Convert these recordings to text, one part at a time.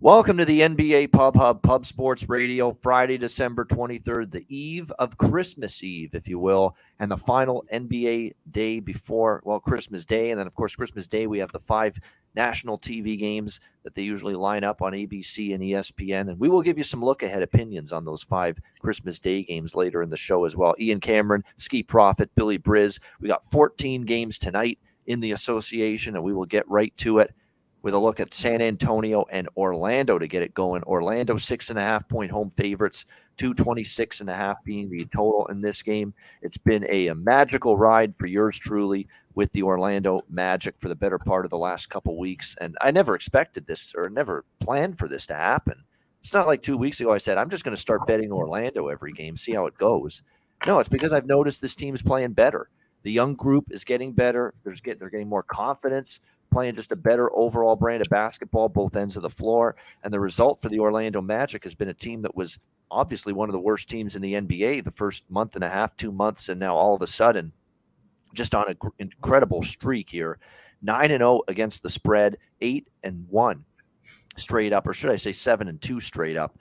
Welcome to the NBA Pub Hub, Pub Sports Radio, Friday, December 23rd, the eve of Christmas Eve, if you will, and the final NBA day before, Christmas Day. And then, of course, Christmas Day, we have the 5 national TV games that they usually line up on ABC and ESPN. And we will give you some look-ahead opinions on those 5 Christmas Day games later in the show as well. Ian Cameron, Skee Prophet, Billy Briz. We got 14 games tonight in the association, and we will get right to it with a look at San Antonio and Orlando to get it going. Orlando 6.5-point home favorites, 226.5 being the total in this game. It's been a magical ride for yours truly with the Orlando Magic for the better part of the last couple weeks. And I never expected this or never planned for this to happen. It's not like 2 weeks ago I said, I'm just going to start betting Orlando every game, see how it goes. No, it's because I've noticed this team's playing better. The young group is getting better. They're getting more confidence, playing just a better overall brand of basketball, both ends of the floor. And the result for the Orlando Magic has been a team that was obviously one of the worst teams in the NBA the first month and a half, 2 months, and now all of a sudden just on an incredible streak here. 9-0 against the spread, 8-1 straight up, or should I say 7-2 straight up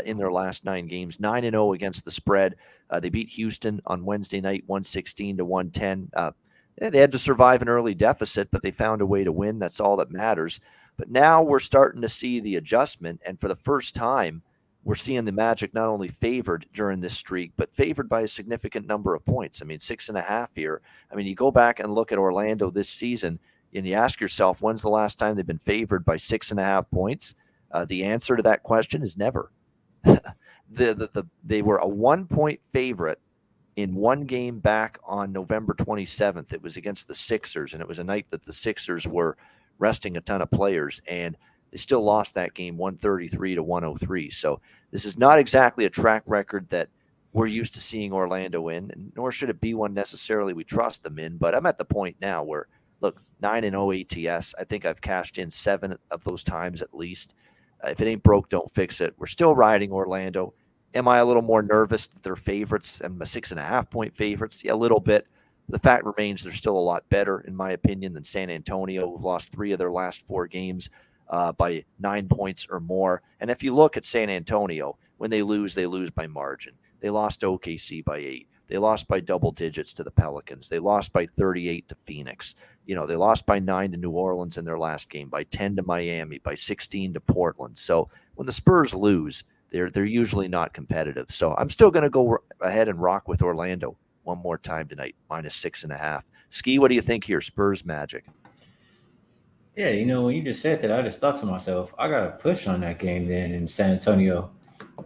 in their last 9 games. 9-0 against the spread. They beat Houston on Wednesday night, 116-110. They had to survive an early deficit, but they found a way to win. That's all that matters. But now we're starting to see the adjustment, and for the first time, we're seeing the Magic not only favored during this streak, but favored by a significant number of points. I mean, 6.5 here. I mean, you go back and look at Orlando this season, and you ask yourself, when's the last time they've been favored by 6.5 points? The answer to that question is never. They were a 1-point favorite in one game back on November 27th. It was against the Sixers, and it was a night that the Sixers were resting a ton of players, and they still lost that game 133-103. So this is not exactly a track record that we're used to seeing Orlando in, and nor should it be one necessarily we trust them in. But I'm at the point now where, look, 9-0 ATS, I think I've cashed in 7 of those times at least. If it ain't broke, don't fix it. We're still riding Orlando. Am I a little more nervous that they're favorites and 6.5-point favorites? Yeah, a little bit. The fact remains they're still a lot better, in my opinion, than San Antonio, who've lost 3 of their last 4 games by 9 points or more. And if you look at San Antonio, when they lose by margin. They lost to OKC by 8. They lost by double digits to the Pelicans. They lost by 38 to Phoenix. They lost by 9 to New Orleans in their last game, by 10 to Miami, by 16 to Portland. So when the Spurs lose, they're usually not competitive. So I'm still going to go ahead and rock with Orlando one more time tonight, -6.5. Skee, what do you think here, Spurs Magic? Yeah, when you just said that, I just thought to myself, I got to push on that game then in San Antonio.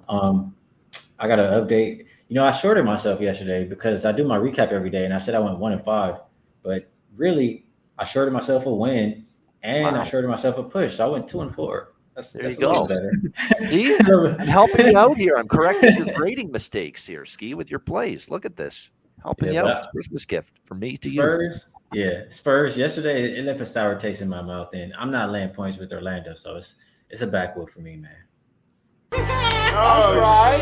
I got to update. I shorted myself yesterday because I do my recap every day, and I said I went 1-5. But really, I shorted myself a win, and I shorted myself a push. So I went 2-4. That's you a go. little better. See, I'm helping you out here. I'm correcting your grading mistakes here, Skee, with your plays. Look at this. Helping you out. It's a Christmas gift from me to Spurs, you. Yeah, Spurs. Yesterday, it left a sour taste in my mouth, and I'm not laying points with Orlando, so it's a backwood for me, man. All right.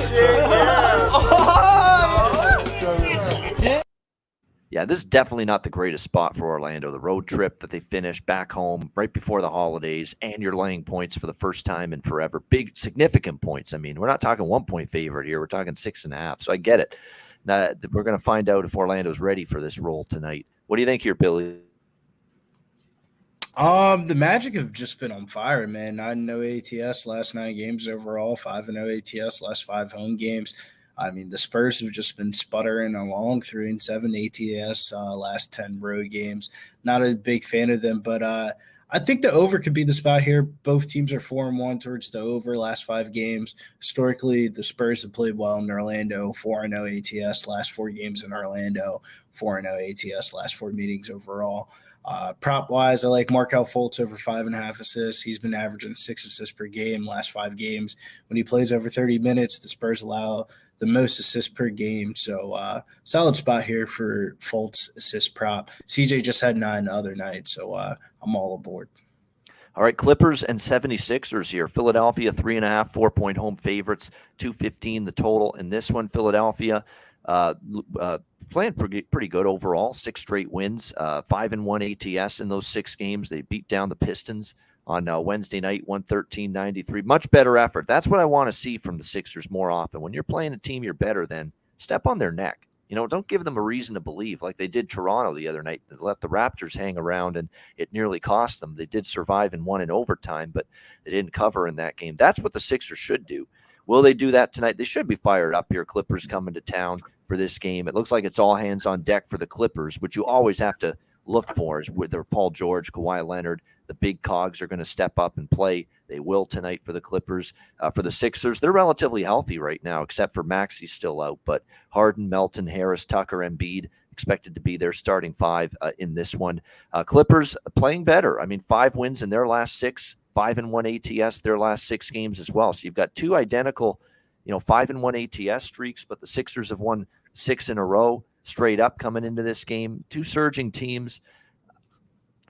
Yeah, this is definitely not the greatest spot for Orlando. The road trip that they finished back home right before the holidays, and you're laying points for the first time in forever. Big, significant points. I mean, we're not talking 1-point favorite here. We're talking 6.5. So I get it. Now, we're going to find out if Orlando's ready for this role tonight. What do you think here, Billy? The Magic have just been on fire, man. 9-0 ATS last 9 games overall, 5-0 ATS last 5 home games. I mean, the Spurs have just been sputtering along, 3-7 ATS last 10 road games. Not a big fan of them, but I think the over could be the spot here. Both teams are 4-1 towards the over last 5 games. Historically, the Spurs have played well in Orlando, 4-0 ATS last 4 games in Orlando, 4-0 ATS last 4 meetings overall. Prop-wise, I like Markelle Fultz over 5.5 assists. He's been averaging 6 assists per game last 5 games. When he plays over 30 minutes, the Spurs allow the most assists per game. So solid spot here for Fultz assist prop. CJ just had 9 the other night, so I'm all aboard. All right, Clippers and 76ers here. Philadelphia, 3.5, 4-point home favorites, 215 the total in this one. Philadelphia playing pretty good overall, 6 straight wins, 5-1 ATS in those 6 games. They beat down the Pistons on Wednesday night, 113-93. Much better effort. That's what I want to see from the Sixers more often. When you're playing a team you're better than, step on their neck. Don't give them a reason to believe like they did Toronto the other night. They let the Raptors hang around, and it nearly cost them. They did survive and won in overtime, but they didn't cover in that game. That's what the Sixers should do. Will they do that tonight? They should be fired up here. Clippers coming to town for this game. It looks like it's all hands on deck for the Clippers, which you always have to look for is whether Paul George, Kawhi Leonard, the big cogs are going to step up and play. They will tonight for the Clippers. For the Sixers, they're relatively healthy right now, except for Maxi's still out. But Harden, Melton, Harris, Tucker, Embiid expected to be their starting five in this one. Clippers playing better. 5 wins in their last 6, 5-1 ATS their last 6 games as well. So you've got 2 identical, 5-1 ATS streaks, but the Sixers have won 6 in a row straight up coming into this game. 2 surging teams.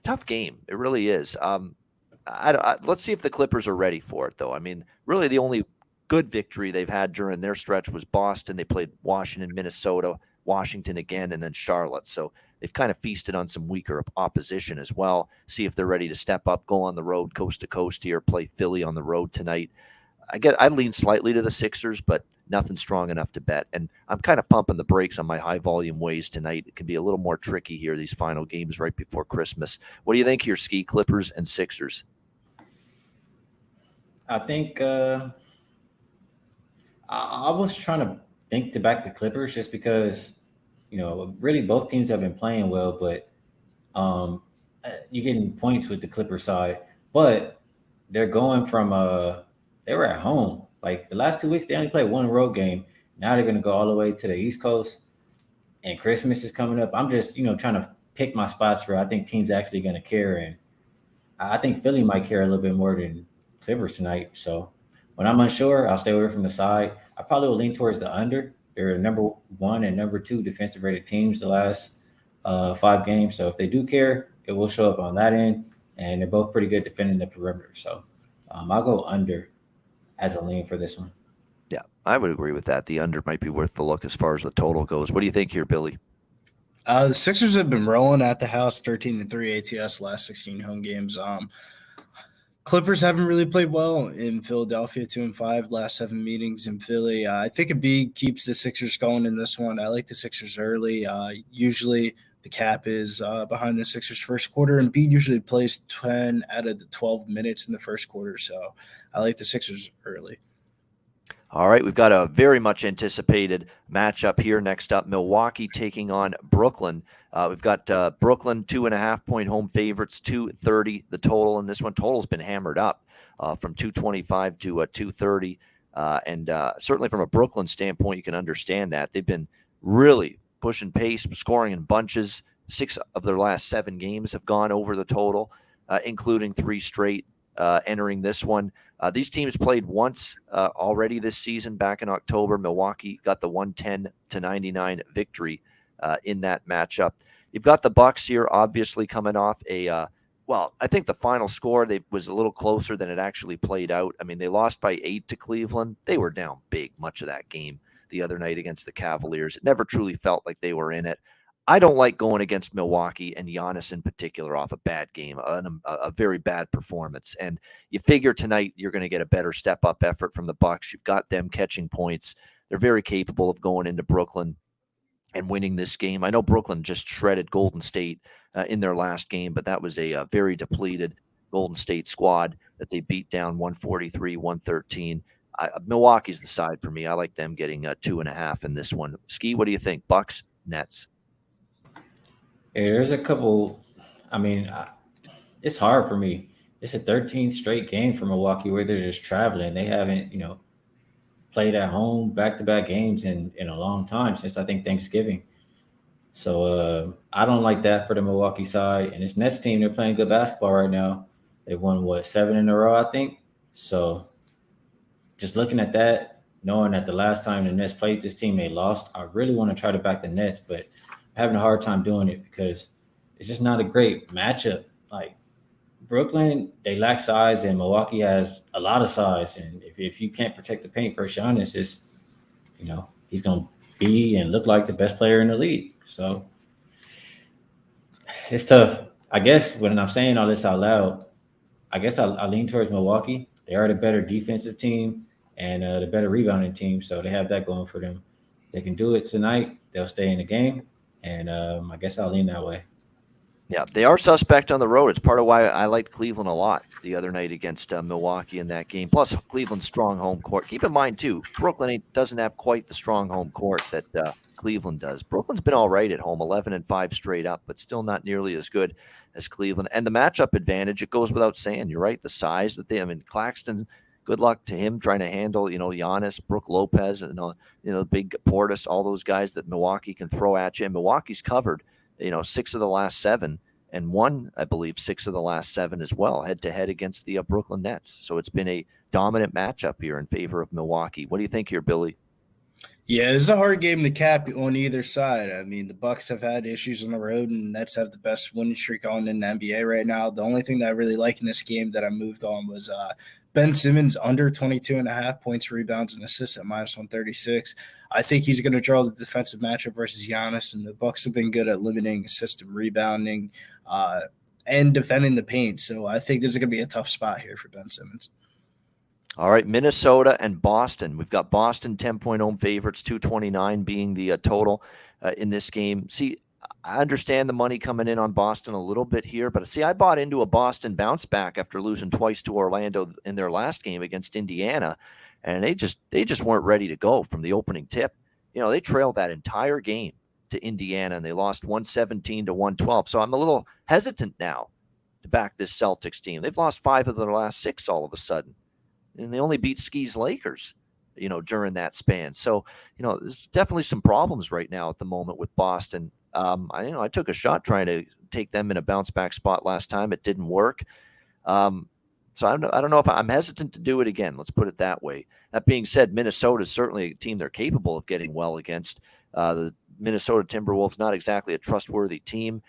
Tough game. It really is. Let's see if the Clippers are ready for it, though. Really the only good victory they've had during their stretch was Boston. They played Washington, Minnesota, Washington again, and then Charlotte. So they've kind of feasted on some weaker opposition as well. See if they're ready to step up, go on the road coast to coast here, play Philly on the road tonight. I lean slightly to the Sixers, but nothing strong enough to bet. And I'm kind of pumping the brakes on my high volume ways tonight. It can be a little more tricky here, these final games right before Christmas. What do you think here, Skee, Clippers and Sixers? I think I was trying to think to back the Clippers just because, really both teams have been playing well, but you're getting points with the Clippers side. But they're going from they were at home. Like the last 2 weeks, they only played 1 road game. Now they're going to go all the way to the East Coast, and Christmas is coming up. I'm just, trying to pick my spots where I think teams actually going to care. And I think Philly might care a little bit more than Clippers tonight. So when I'm unsure, I'll stay away from the side. I probably will lean towards the under. They're number 1 and number 2 defensive rated teams the last 5 games. So if they do care, it will show up on that end. And they're both pretty good defending the perimeter. So I'll go under as a lean for this one. Yeah, I would agree with that. The under might be worth the look as far as the total goes. What do you think here, Billy? The Sixers have been rolling at the house, 13-3 ATS last 16 home games. Clippers haven't really played well in Philadelphia, 2-5 last 7 meetings in Philly. I think Embiid keeps the Sixers going in this one. I like the Sixers early. Usually the cap is behind the Sixers first quarter. Embiid usually plays 10 out of the 12 minutes in the first quarter, so I like the Sixers early. All right, we've got a very much anticipated matchup here. Next up, Milwaukee taking on Brooklyn. We've got Brooklyn 2.5-point home favorites, 230 the total in this one. Total's been hammered up from 225 to 230. And certainly from a Brooklyn standpoint, you can understand that. They've been really pushing pace, scoring in bunches. 6 of their last 7 games have gone over the total, including 3 straight entering this one. These teams played once already this season back in October. Milwaukee got the 110-99 victory in that matchup. You've got the Bucks here, obviously coming off I think the final score was a little closer than it actually played out. They lost by 8 to Cleveland. They were down big much of that game the other night against the Cavaliers. It never truly felt like they were in it. I don't like going against Milwaukee and Giannis in particular off a bad game, a very bad performance. And you figure tonight you're going to get a better step-up effort from the Bucks. You've got them catching points. They're very capable of going into Brooklyn and winning this game. I know Brooklyn just shredded Golden State in their last game, but that was a very depleted Golden State squad that they beat down 143-113. Milwaukee's the side for me. I like them getting 2.5 in this one. Skee, what do you think? Bucks, Nets? Hey, there's a couple. It's hard for me. It's a 13 straight game for Milwaukee where they're just traveling. They haven't, played at home back-to-back games in a long time, since I think Thanksgiving. So I don't like that for the Milwaukee side. And this Nets team, they're playing good basketball right now. They've won, 7 in a row, I think. So just looking at that, knowing that the last time the Nets played this team, they lost, I really want to try to back the Nets, but having a hard time doing it because it's just not a great matchup. Like Brooklyn, they lack size, and Milwaukee has a lot of size. And if you can't protect the paint for Giannis, he's going to be and look like the best player in the league. So it's tough. I guess when I'm saying all this out loud, I guess I lean towards Milwaukee. They are the better defensive team and the better rebounding team, so they have that going for them. They can do it tonight. They'll stay in the game, and I guess I'll lean that way. Yeah, they are suspect on the road. It's part of why I liked Cleveland a lot the other night against Milwaukee in that game. Plus, Cleveland's strong home court. Keep in mind, too, Brooklyn doesn't have quite the strong home court that Cleveland does. Brooklyn's been all right at home, 11-5 straight up, but still not nearly as good as Cleveland. And the matchup advantage, it goes without saying. You're right, the size that Claxton, good luck to him trying to handle, Giannis, Brook Lopez, and big Portis, all those guys that Milwaukee can throw at you. And Milwaukee's covered 6 of the last 7, and won, I believe, 6 of the last 7 as well, head-to-head against the Brooklyn Nets. So it's been a dominant matchup here in favor of Milwaukee. What do you think here, Billy? Yeah, it's a hard game to cap on either side. I mean, the Bucks have had issues on the road, and the Nets have the best winning streak on in the NBA right now. The only thing that I really like in this game that I moved on was Ben Simmons under 22.5 points, rebounds, and assists at -136. I think he's going to draw the defensive matchup versus Giannis, and the Bucks have been good at limiting assist and rebounding and defending the paint. So I think there's going to be a tough spot here for Ben Simmons. All right, Minnesota and Boston. We've got Boston 10-point home favorites, 229 being the total in this game. See, I understand the money coming in on Boston a little bit here, but see, I bought into a Boston bounce back after losing twice to Orlando in their last game against Indiana, and they just weren't ready to go from the opening tip. They trailed that entire game to Indiana, and they lost 117-112. So I'm a little hesitant now to back this Celtics team. They've lost 5 of their last 6 all of a sudden, and they only beat Skee's Lakers, during that span. So, there's definitely some problems right now at the moment with Boston. I took a shot trying to take them in a bounce back spot last time. It didn't work. So I don't know if I'm hesitant to do it again. Let's put it that way. That being said, Minnesota is certainly a team they're capable of getting well against. The Minnesota Timberwolves, not exactly a trustworthy team.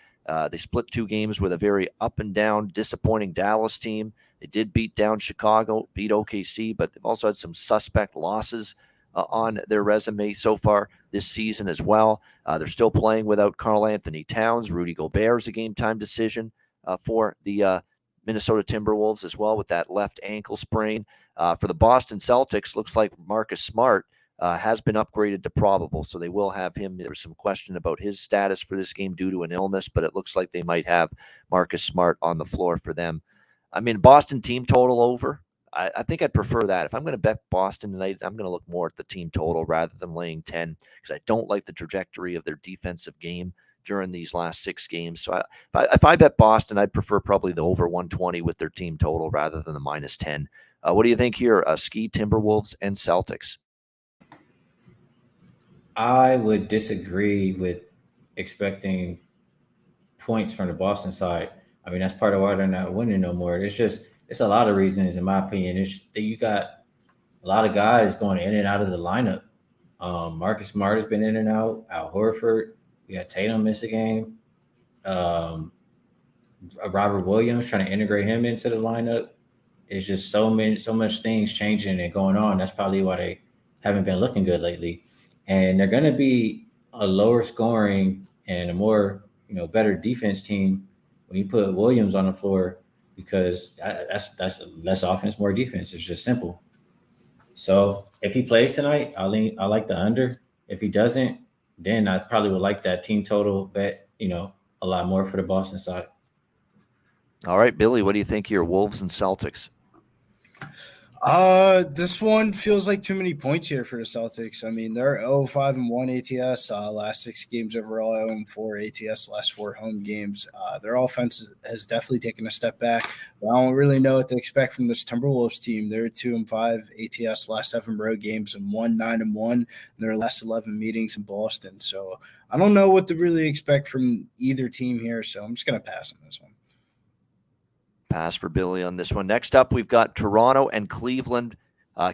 They split 2 games with a very up and down, disappointing Dallas team. They did beat down Chicago, beat OKC, but they've also had some suspect losses on their resume so far this season as well. They're still playing without Karl Anthony Towns. Rudy Gobert is a game-time decision for the Minnesota Timberwolves as well with that left ankle sprain. For the Boston Celtics, looks like Marcus Smart has been upgraded to probable, so they will have him. There's some question about his status for this game due to an illness, but it looks like they might have Marcus Smart on the floor for them. I mean, Boston team total over. I think I'd prefer that. If I'm going to bet Boston tonight, I'm going to look more at the team total rather than laying 10 because I don't like the trajectory of their defensive game during these last 6 games. So if I bet Boston, I'd prefer probably the over 120 with their team total rather than the -10. What do you think here, Skee, Timberwolves, and Celtics? I would disagree with expecting points from the Boston side. I mean, that's part of why they're not winning no more. It's a lot of reasons, in my opinion. You got a lot of guys going in and out of the lineup. Marcus Smart has been in and out. Al Horford. You got Tatum miss a game. Robert Williams, trying to integrate him into the lineup. It's just so much things changing and going on. That's probably why they haven't been looking good lately. And they're going to be a lower scoring and a more, better defense team when you put Williams on the floor, because that's less offense, more defense. It's just simple. So if he plays tonight, I like the under. If he doesn't, then I probably would like that team total bet, a lot more for the Boston side. All right, Billy, what do you think here, Wolves and Celtics? This one feels like too many points here for the Celtics. I mean, they're 0-5-1 ATS, last 6 games overall, 0-4 ATS, last 4 home games. Their offense has definitely taken a step back. But I don't really know what to expect from this Timberwolves team. They're 2-5 ATS, last 7 road games, and 9-1 in their last 11 meetings in Boston. So I don't know what to really expect from either team here. So I'm just going to pass on this one. Pass for Billy on this one. Next up, we've got Toronto and Cleveland.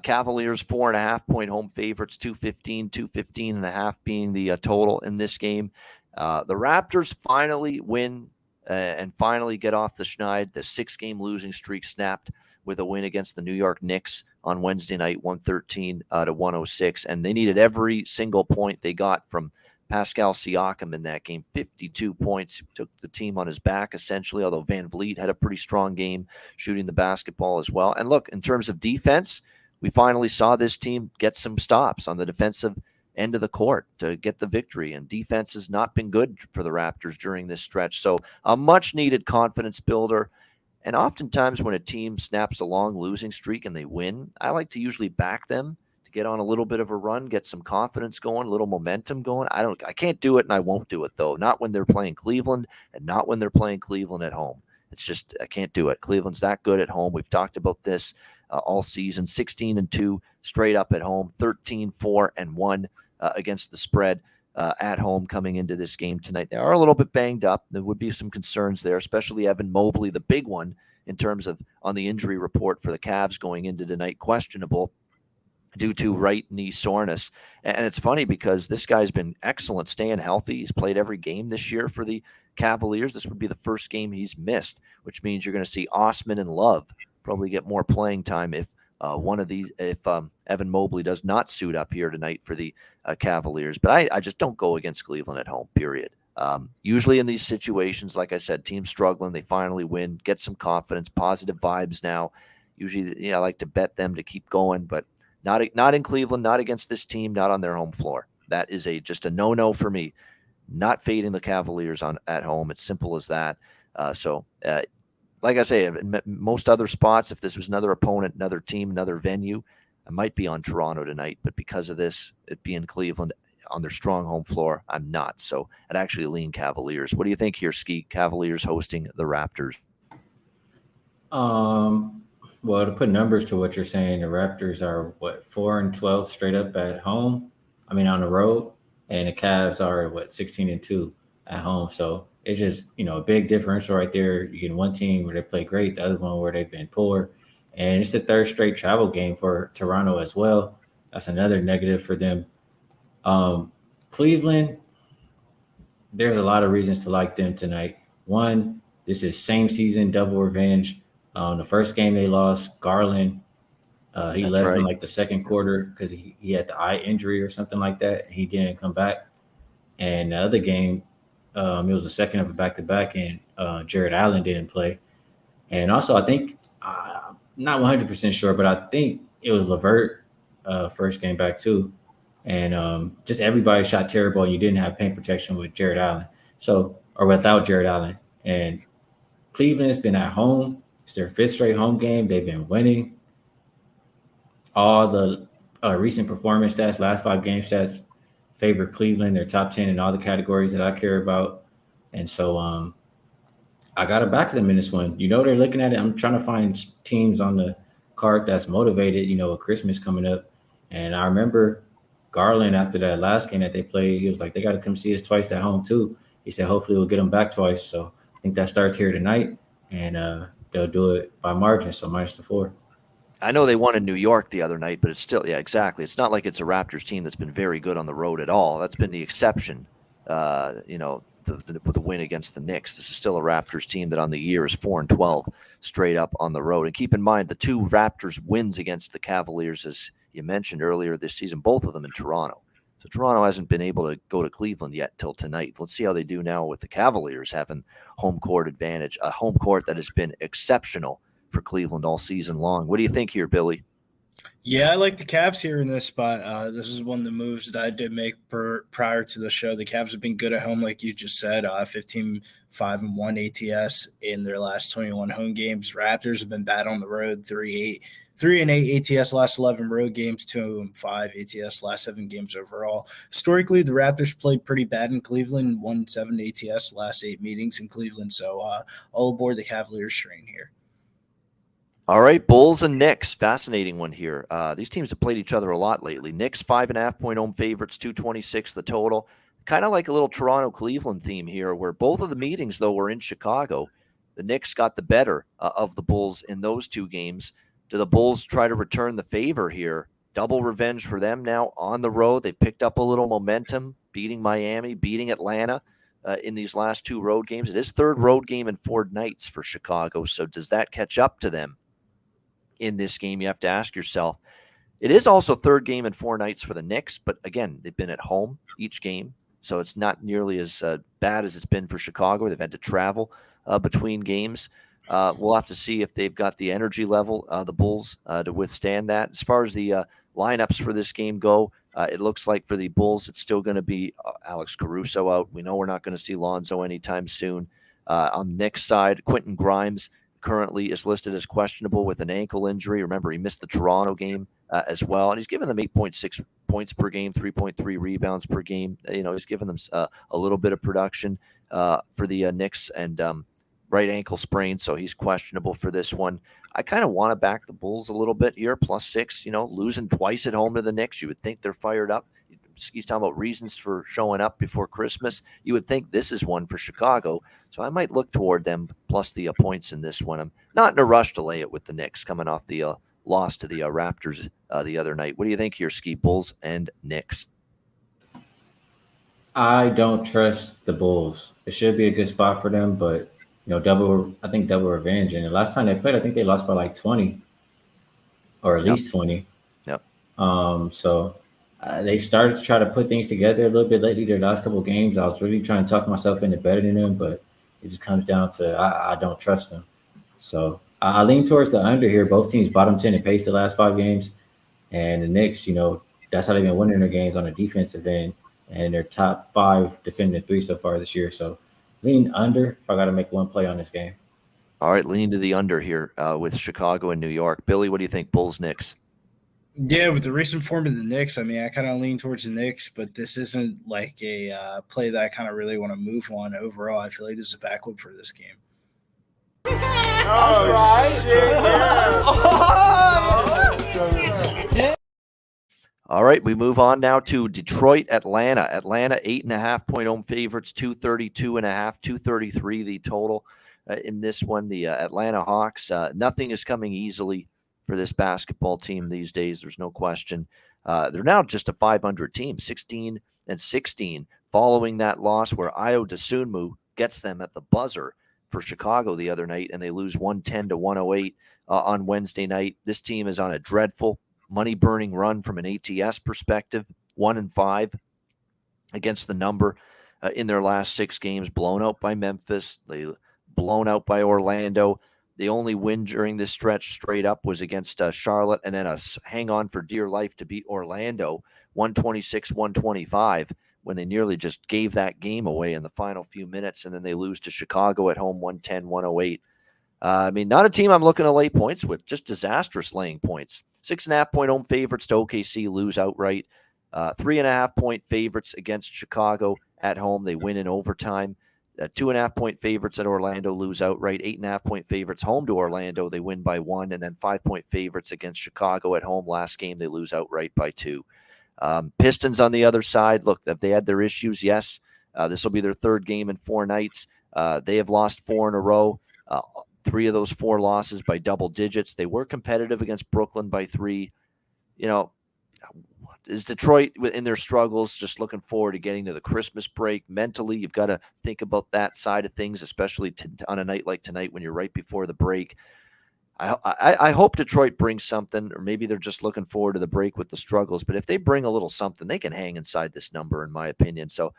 Cavaliers 4.5-point home favorites, 215.5 being the total in this game. The Raptors finally win and finally get off the schneid. The 6-game losing streak snapped with a win against the New York Knicks on Wednesday night, 113-106. And they needed every single point they got from Pascal Siakam in that game, 52 points. He took the team on his back, essentially, although Van Vliet had a pretty strong game shooting the basketball as well. And look, in terms of defense, we finally saw this team get some stops on the defensive end of the court to get the victory. And defense has not been good for the Raptors during this stretch. So a much-needed confidence builder. And oftentimes when a team snaps a long losing streak and they win, I like to usually back them to get on a little bit of a run, get some confidence going, a little momentum going. I can't do it, and I won't do it, though. Not when they're playing Cleveland and not when they're playing Cleveland at home. It's just, I can't do it. Cleveland's that good at home. We've talked about this all season. 16-2 straight up at home, 13-4-1 against the spread at home coming into this game tonight. They are a little bit banged up. There would be some concerns there, especially Evan Mobley, the big one in terms of on the injury report for the Cavs going into tonight, questionable due to right knee soreness. And it's funny because this guy's been excellent staying healthy. He's played every game this year for the Cavaliers. This would be the first game he's missed, which means you're going to see Osman and Love probably get more playing time if Evan Mobley does not suit up here tonight for the Cavaliers. But I just don't go against Cleveland at home, period. Usually in these situations, like I said, teams struggling, they finally win, get some confidence, positive vibes now. Usually, I like to bet them to keep going, but not in Cleveland, not against this team, not on their home floor. That is just a no-no for me. Not fading the Cavaliers at home. It's simple as that. Like I say, in most other spots, if this was another opponent, another team, another venue, I might be on Toronto tonight. But because of this, it being Cleveland on their strong home floor, I'm not. So I'd actually lean Cavaliers. What do you think here, Skee? Cavaliers hosting the Raptors. Well, to put numbers to what you're saying, the Raptors are 4-12 straight up at home. I mean, on the road, and the Cavs are 16-2 at home. So it's just, a big differential right there. You get one team where they play great, the other one where they've been poor. And it's the third straight travel game for Toronto as well. That's another negative for them. Cleveland, there's a lot of reasons to like them tonight. One, this is same season, double revenge. The first game they lost, Garland, he That's left right. in the second quarter because he had the eye injury or something like that. He didn't come back. And the other game, it was the second of a back-to-back, and Jared Allen didn't play. And also, I think, not 100% sure, but I think it was LeVert first game back too. And just everybody shot terrible, and you didn't have paint protection with Jared Allen. Or without Jared Allen. And Cleveland's been at home. It's their fifth straight home game. They've been winning. All the recent performance stats, last 5 game stats, favor Cleveland. They're top 10 in all the categories that I care about. And so I got to back them in this one. They're looking at it. I'm trying to find teams on the card that's motivated, with Christmas coming up. And I remember Garland, after that last game that they played, he was like, they got to come see us twice at home too. He said, hopefully we'll get them back twice. So I think that starts here tonight, and they'll do it by margin, so -4. I know they won in New York the other night, but it's still, yeah, exactly. It's not like it's a Raptors team that's been very good on the road at all. That's been the exception, the win against the Knicks. This is still a Raptors team that on the year is 4-12 straight up on the road. And keep in mind, the 2 Raptors wins against the Cavaliers, as you mentioned earlier this season, both of them in Toronto. So Toronto hasn't been able to go to Cleveland yet till tonight. Let's see how they do now with the Cavaliers having home court advantage, a home court that has been exceptional for Cleveland all season long. What do you think here, Billy? Yeah, I like the Cavs here in this spot. This is one of the moves that I did make prior to the show. The Cavs have been good at home, like you just said, 15-5-1 ATS in their last 21 home games. Raptors have been bad on the road, 3-8 ATS last 11 road games, 2-5 ATS last 7 games overall. Historically, the Raptors played pretty bad in Cleveland, 1-7 ATS last 8 meetings in Cleveland. So all aboard the Cavaliers train here. All right, Bulls and Knicks. Fascinating one here. These teams have played each other a lot lately. Knicks 5.5-point home favorites, 226 the total. Kind of like a little Toronto-Cleveland theme here, where both of the meetings, though, were in Chicago. The Knicks got the better of the Bulls in those 2 games. Do the Bulls try to return the favor here? Double revenge for them now on the road. They picked up a little momentum, beating Miami, beating Atlanta in these last 2 road games. It is 3rd road game in 4 nights for Chicago, so does that catch up to them in this game? You have to ask yourself. It is also 3rd game in 4 nights for the Knicks, but again, they've been at home each game. so it's not nearly as bad as it's been for Chicago. They've had to travel between games. We'll have to see if they've got the energy level, the Bulls, to withstand that. As far as the lineups for this game go, it looks like for the Bulls, it's still going to be Alex Caruso out. We know we're not going to see Lonzo anytime soon. On the Knicks side, Quentin Grimes currently is listed as questionable with an ankle injury. Remember, he missed the Toronto game as well, and he's given them 8.6 points per game, 3.3 rebounds per game. He's given them a little bit of production for the Knicks, and right ankle sprain, so he's questionable for this one. I kind of want to back the Bulls a little bit here, +6. Losing twice at home to the Knicks, you would think they're fired up. He's talking about reasons for showing up before Christmas. You would think this is one for Chicago, so I might look toward them plus the points in this one. I'm not in a rush to lay it with the Knicks coming off the loss to the Raptors the other night. What do you think here, Skee? Bulls and Knicks? I don't trust the Bulls. It should be a good spot for them, but double revenge. And the last time they played, I think they lost by like 20 or at least 20. Yep. So they've started to try to put things together a little bit lately. Their last couple of games, I was really trying to talk myself into better than them, but it just comes down to I don't trust them. So I lean towards the under here. Both teams bottom 10 in pace the last 5 games. And the Knicks, that's how they've been winning their games on the defensive end. And they're top 5 defending 3 so far this year. So lean under if I got to make one play on this game. All right, lean to the under here with Chicago and New York. Billy, what do you think, Bulls, Knicks? Yeah, with the recent form of the Knicks, I mean, I kind of lean towards the Knicks, but this isn't like a play that I kind of really want to move on overall. I feel like this is a backward for this game. All right. Yeah. All right, we move on now to Detroit, Atlanta. Atlanta, 8.5-point home favorites, 232.5, 233 the total in this one. The Atlanta Hawks, nothing is coming easily for this basketball team these days. There's no question. They're now just a 500 team, 16-16, following that loss where Ayo Dosunmu gets them at the buzzer for Chicago the other night, and they lose 110-108 on Wednesday night. This team is on a dreadful money-burning run from an ATS perspective, 1-5 against the number in their last 6 games, blown out by Memphis, they blown out by Orlando. The only win during this stretch straight up was against Charlotte, and then a hang on for dear life to beat Orlando, 126-125, when they nearly just gave that game away in the final few minutes, and then they lose to Chicago at home, 110-108. I mean, not a team I'm looking to lay points with, just disastrous laying points. 6.5-point home favorites to OKC lose outright. 3.5-point favorites against Chicago at home. They win in overtime. 2.5-point favorites at Orlando lose outright. 8.5-point favorites home to Orlando. They win by 1. And then 5-point favorites against Chicago at home. Last game, they lose outright by 2. Pistons on the other side. Look, have they had their issues? Yes. This will be their 3rd game in 4 nights. They have lost 4 in a row. 3 of those 4 losses by double digits. They were competitive against Brooklyn by 3. Is Detroit in their struggles just looking forward to getting to the Christmas break? Mentally, you've got to think about that side of things, especially on a night like tonight when you're right before the break. I hope Detroit brings something, or maybe they're just looking forward to the break with the struggles. But if they bring a little something, they can hang inside this number, in my opinion. So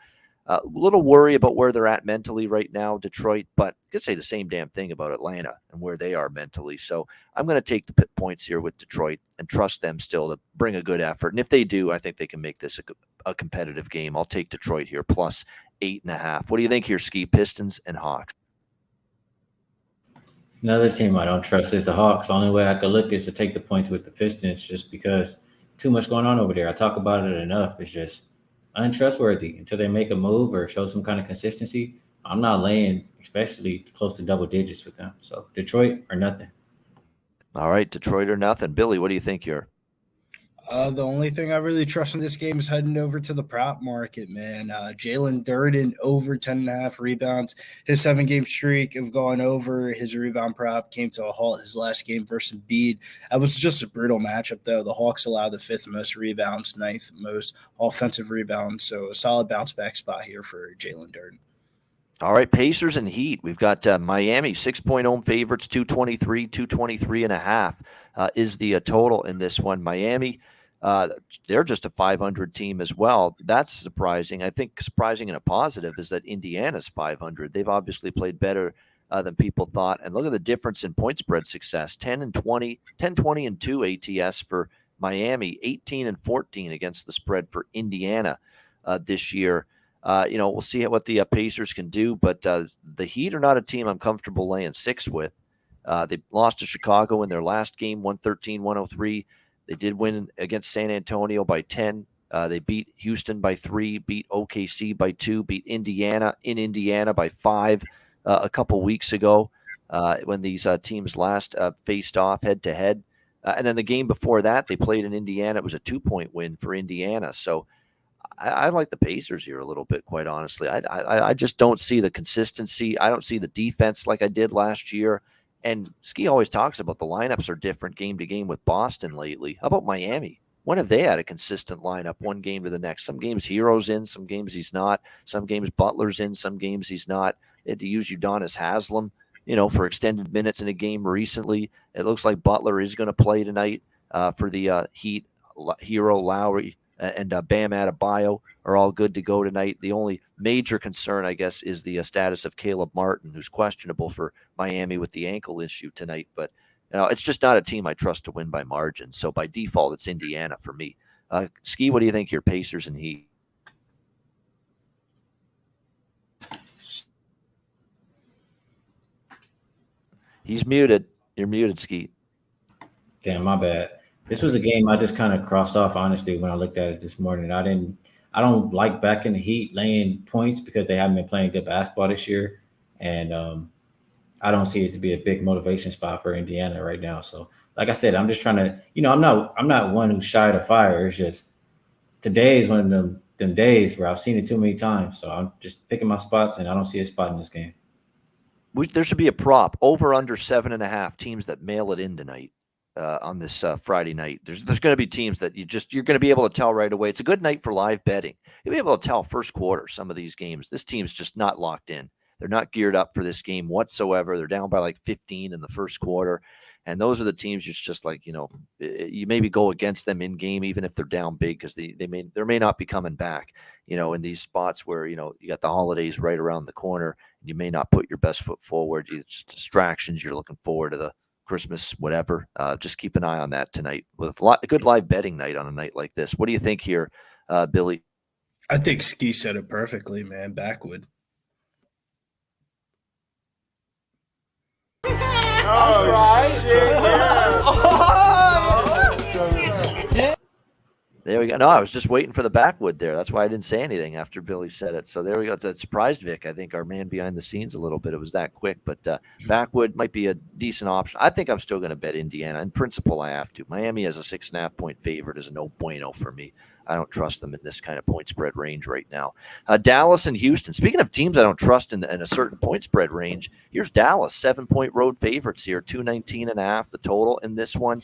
a little worry about where they're at mentally right now, Detroit, but I could say the same damn thing about Atlanta and where they are mentally. So I'm going to take the points here with Detroit and trust them still to bring a good effort. And if they do, I think they can make this a competitive game. I'll take Detroit here plus 8.5. What do you think here, Skee? Pistons and Hawks? Another team I don't trust is the Hawks. The only way I could look is to take the points with the Pistons just because too much going on over there. I talk about it enough. It's just untrustworthy until they make a move or show some kind of consistency. I'm not laying, especially close to double digits with them. So Detroit or nothing. All right, Detroit or nothing. Billy, what do you think here? The only thing I really trust in this game is heading over to the prop market, man. Jalen Durden over 10.5 rebounds. His 7-game streak of going over his rebound prop came to a halt his last game versus Embiid. That was just a brutal matchup, though. The Hawks allowed the 5th most rebounds, 9th most offensive rebounds. So a solid bounce back spot here for Jalen Durden. All right, Pacers and Heat. We've got Miami, 6-point home favorites, 223.5 is the total in this one. Miami, They're just a 500 team as well. That's surprising. I think surprising in a positive is that Indiana's 500. They've obviously played better than people thought. And look at the difference in point spread success: 10-20, 10-20-2 ATS for Miami, 18-14 against the spread for Indiana this year. We'll see what the Pacers can do, but the Heat are not a team I'm comfortable laying 6 with. They lost to Chicago in their last game, 113-103. They did win against San Antonio by 10. They beat Houston by 3, beat OKC by 2, beat Indiana in Indiana by 5 a couple weeks ago when these teams last faced off head-to-head. And then the game before that, they played in Indiana. It was a 2-point win for Indiana. So I like the Pacers here a little bit, quite honestly. I just don't see the consistency. I don't see the defense like I did last year. And Skee always talks about the lineups are different game to game with Boston lately. How about Miami? When have they had a consistent lineup one game to the next? Some games Hero's in, some games he's not. Some games Butler's in, some games he's not. They had to use Udonis Haslem, for extended minutes in a game recently. It looks like Butler is going to play tonight for the Heat. Hero, Lowry, and Bam Adebayo are all good to go tonight. The only major concern, I guess, is the status of Caleb Martin, who's questionable for Miami with the ankle issue tonight. But it's just not a team I trust to win by margin. So by default, it's Indiana for me. Skee, what do you think here, Pacers and Heat? He's muted. You're muted, Skee. Damn, my bad. This was a game I just kind of crossed off, honestly, when I looked at it this morning. I don't like backing the Heat laying points because they haven't been playing good basketball this year. And I don't see it to be a big motivation spot for Indiana right now. So, like I said, I'm just trying to, I'm not one who's shy to fire. It's just today is one of them days where I've seen it too many times. So I'm just picking my spots, and I don't see a spot in this game. There should be a prop over under 7.5 teams that mail it in tonight. On this Friday night, there's going to be teams that you're going to be able to tell right away. It's a good night for live betting. You'll be able to tell first quarter some of these games. This team's just not locked in. They're not geared up for this game whatsoever. They're down by like 15 in the first quarter, and those are the teams it's just like you maybe go against them in game even if they're down big because they may not be coming back. In these spots where you got the holidays right around the corner, and you may not put your best foot forward. It's distractions. You're looking forward to the Christmas, whatever. Just keep an eye on that tonight with a good live betting night on a night like this. What do you think here, Billy? I think Skee said it perfectly, man. Backwood. All right. Yeah. There we go. No, I was just waiting for the backwood there. That's why I didn't say anything after Billy said it. So there we go. It surprised Vic, I think, our man behind the scenes a little bit. It was that quick. But backwood might be a decent option. I think I'm still going to bet Indiana. In principle, I have to. Miami as a 6.5-point favorite is a no bueno for me. I don't trust them in this kind of point spread range right now. Dallas and Houston. Speaking of teams I don't trust in a certain point spread range, here's Dallas, 7-point road favorites here, 219.5 the total in this one.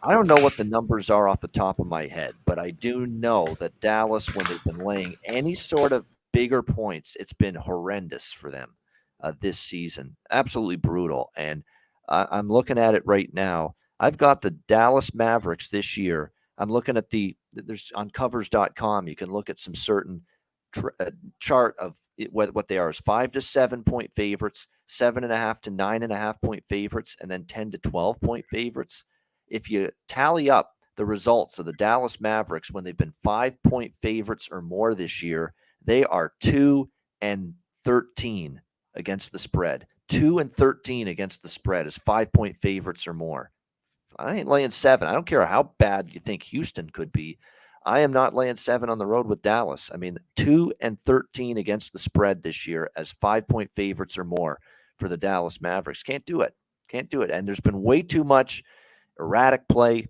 I don't know what the numbers are off the top of my head, but I do know that Dallas, when they've been laying any sort of bigger points, it's been horrendous for them this season. Absolutely brutal. And I'm looking at it right now. I've got the Dallas Mavericks this year. I'm looking at there's on covers.com. You can look at some certain chart of what they are is 5 to 7 point favorites, 7.5 to 9.5 point favorites, and then 10 to 12 point favorites. If you tally up the results of the Dallas Mavericks when they've been 5-point favorites or more this year, they are 2-13 against the spread. 2-13 against the spread is 5-point favorites or more. I ain't laying 7. I don't care how bad you think Houston could be. I am not laying 7 on the road with Dallas. I mean, 2-13 against the spread this year as 5-point favorites or more for the Dallas Mavericks. Can't do it. And there's been way too much erratic play,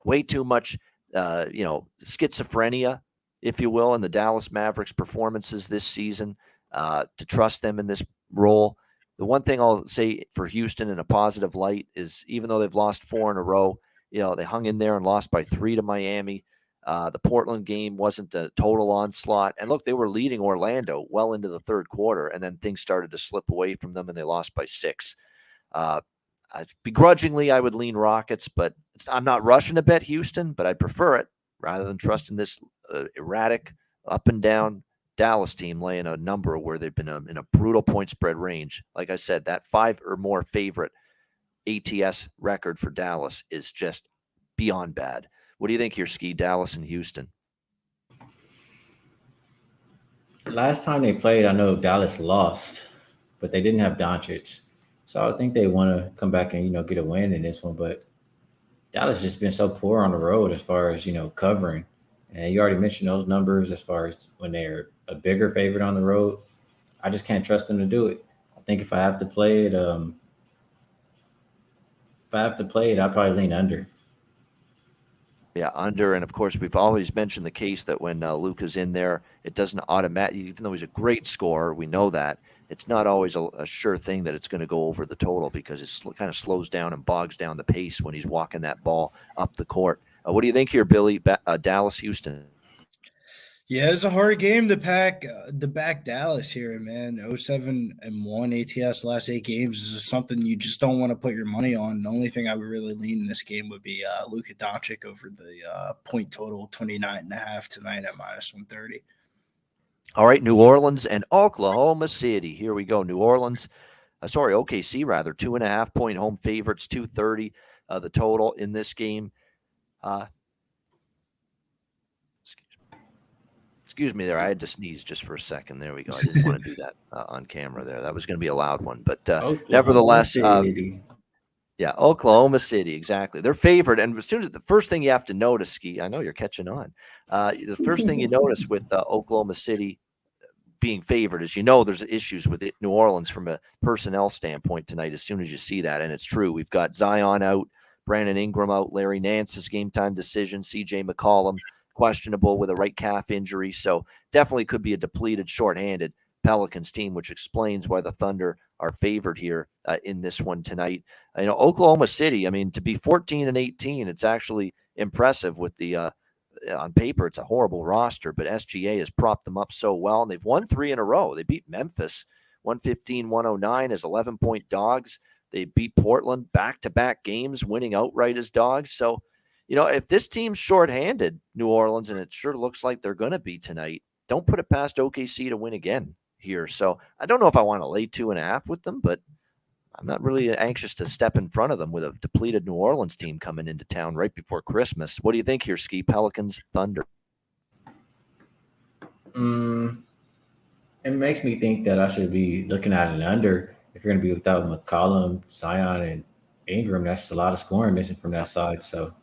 way too much, schizophrenia, if you will, in the Dallas Mavericks performances this season to trust them in this role. The one thing I'll say for Houston in a positive light is even though they've lost 4 in a row, they hung in there and lost by 3 to Miami. The Portland game wasn't a total onslaught. And look, they were leading Orlando well into the third quarter, and then things started to slip away from them and they lost by 6. Begrudgingly, I would lean Rockets, but I'm not rushing to bet Houston, but I'd prefer it rather than trusting this erratic, up and down Dallas team laying a number where they've been in a brutal point spread range. Like I said, that 5 or more favorite ATS record for Dallas is just beyond bad. What do you think here, Skee, Dallas and Houston? Last time they played, I know Dallas lost, but they didn't have Doncic. So I think they want to come back and, get a win in this one. But Dallas just been so poor on the road as far as, covering. And you already mentioned those numbers as far as when they're a bigger favorite on the road. I just can't trust them to do it. I think if I have to play it, I'd probably lean under. Yeah, under. And, of course, we've always mentioned the case that when Luka's in there, it doesn't automatically, even though he's a great scorer, we know that, it's not always a sure thing that it's going to go over the total because it kind of slows down and bogs down the pace when he's walking that ball up the court. What do you think here, Billy? Dallas, Houston? Yeah, it's a hard game to back Dallas here, man. 0-7-1 ATS last 8 games is something you just don't want to put your money on. The only thing I would really lean in this game would be Luka Doncic over the point total, 29.5 tonight at -130. All right, New Orleans and Oklahoma City. Here we go. New Orleans, OKC rather, 2.5-point home favorites, 230 the total in this game. Excuse me there. I had to sneeze just for a second. There we go. I didn't want to do that on camera there. That was going to be a loud one. But nevertheless, Oklahoma City, exactly. They're favored. And as soon as the first thing you have to notice, Skee, I know you're catching on. The first thing you notice with Oklahoma City being favored is, there's issues with New Orleans from a personnel standpoint tonight as soon as you see that. And it's true. We've got Zion out, Brandon Ingram out, Larry Nance's game time decision, CJ McCollum questionable with a right calf injury. So definitely could be a depleted, shorthanded Pelicans team, which explains why the Thunder are favored here in this one tonight. Oklahoma City, to be 14-18, it's actually impressive with the on paper, it's a horrible roster, but SGA has propped them up so well, and they've won 3 in a row. They beat Memphis 115-109 as 11-point dogs. They beat Portland back-to-back games, winning outright as dogs. So, if this team's shorthanded, New Orleans, and it sure looks like they're going to be tonight, don't put it past OKC to win again here. So I don't know if I want to lay 2.5 with them, but I'm not really anxious to step in front of them with a depleted New Orleans team coming into town right before Christmas. What do you think here, Skee? Pelicans, Thunder? It makes me think that I should be looking at an under. If you're going to be without McCollum, Zion, and Ingram, that's a lot of scoring missing from that side. So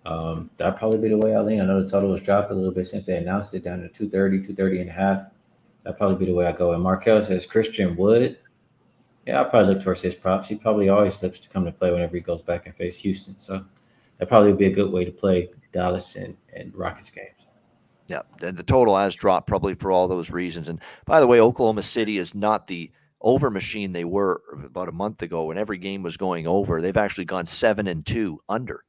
that'd probably be the way I lean. I know the total has dropped a little bit since they announced it down to 230.5. That'd probably be the way I go. And Markel says Christian Wood. Yeah, I'll probably look towards his props. He probably always looks to come to play whenever he goes back and face Houston. So that'd probably be a good way to play Dallas and Rockets games. Yeah, and the total has dropped probably for all those reasons. And by the way, Oklahoma City is not the over machine they were about a month ago when every game was going over. They've actually gone 7-2 under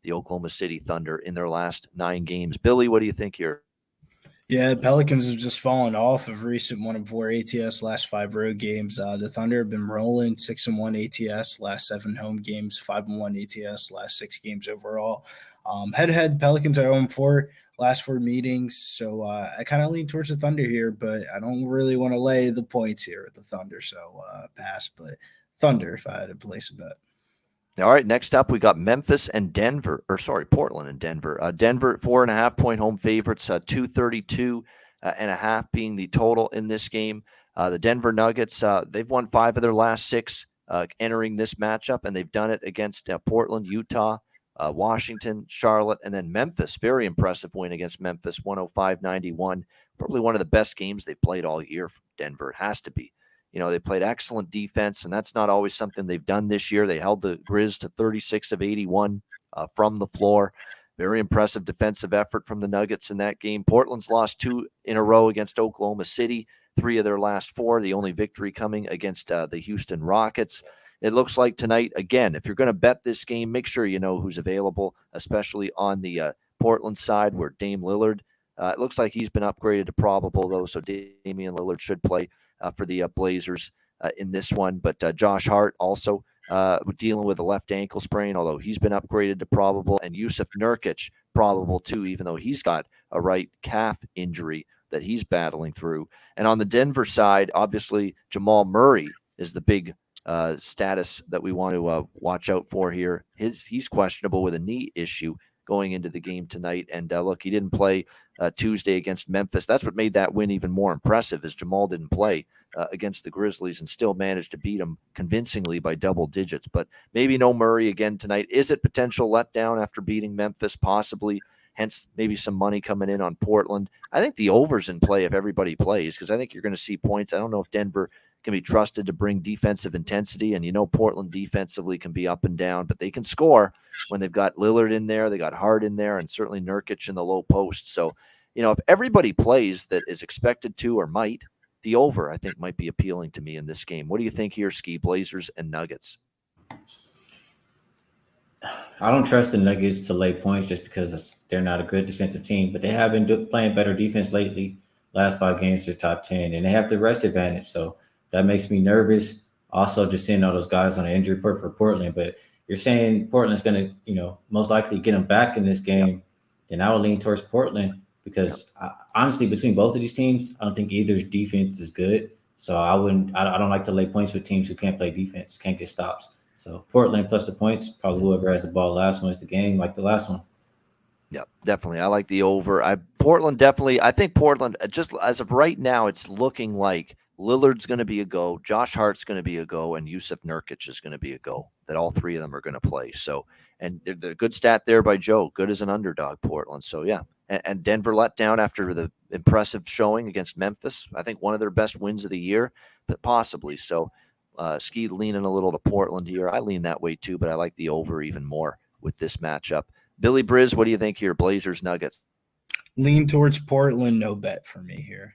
the Oklahoma City Thunder in their last 9 games. Billy, what do you think here? Yeah, Pelicans have just fallen off of recent 1-4 ATS last 5 road games. The Thunder have been rolling 6-1 ATS last 7 home games, 5-1 ATS last 6 games overall. Head-to-head, Pelicans are 0-4 last 4 meetings. So I kind of lean towards the Thunder here, but I don't really want to lay the points here with the Thunder. So pass, but Thunder if I had to place a bet. All right, next up, we got Memphis and Portland and Denver. Denver, 4.5-point home favorites, 232.5 being the total in this game. The Denver Nuggets, they've won 5 of their last 6 entering this matchup, and they've done it against Portland, Utah, Washington, Charlotte, and then Memphis. Very impressive win against Memphis, 105-91. Probably one of the best games they've played all year for Denver. It has to be. They played excellent defense, and that's not always something they've done this year. They held the Grizz to 36 of 81 from the floor. Very impressive defensive effort from the Nuggets in that game. Portland's lost 2 in a row against Oklahoma City, 3 of their last 4, the only victory coming against the Houston Rockets. It looks like tonight, again, if you're going to bet this game, make sure you know who's available, especially on the Portland side where Dame Lillard, it looks like he's been upgraded to probable, though, so Damian Lillard should play for the Blazers in this one. But Josh Hart also dealing with a left ankle sprain, although he's been upgraded to probable, and Yusuf Nurkic probable too, even though he's got a right calf injury that he's battling through. And on the Denver side, obviously Jamal Murray is the big status that we want to watch out for here. He's questionable with a knee issue going into the game tonight. And look, he didn't play Tuesday against Memphis. That's what made that win even more impressive, is Jamal didn't play against the Grizzlies and still managed to beat them convincingly by double digits. But maybe no Murray again tonight. Is it potential letdown after beating Memphis? Possibly. Hence, maybe some money coming in on Portland. I think the over's in play if everybody plays, because I think you're going to see points. I don't know if Denver can be trusted to bring defensive intensity, and Portland defensively can be up and down, but they can score when they've got Lillard in there, they got Hart in there, and certainly Nurkic in the low post. So, if everybody plays that is expected to or might, the over, I think, might be appealing to me in this game. What do you think here, Skee? Blazers and Nuggets? I don't trust the Nuggets to lay points just because they're not a good defensive team, but they have been playing better defense lately. Last 5 games, they're top 10, and they have the rest advantage. So that makes me nervous. Also, just seeing all those guys on the injury report for Portland. But you're saying Portland's going to, most likely get them back in this game. Then I would lean towards Portland because honestly, between both of these teams, I don't think either's defense is good. So I don't like to lay points with teams who can't play defense, can't get stops. So Portland plus the points, probably whoever has the ball last wins the game, like the last one. Yeah, definitely. I like the over. I think Portland, just as of right now, it's looking like Lillard's going to be a go, Josh Hart's going to be a go, and Yusuf Nurkic is going to be a go, that all 3 of them are going to play. So, and the good stat there by Joe, good as an underdog, Portland. So, yeah. And Denver let down after the impressive showing against Memphis. I think one of their best wins of the year, but possibly. So, Skee leaning a little to Portland here. I lean that way too, but I like the over even more with this matchup. Billy Briz, what do you think here? Blazers, Nuggets? Lean towards Portland, no bet for me here.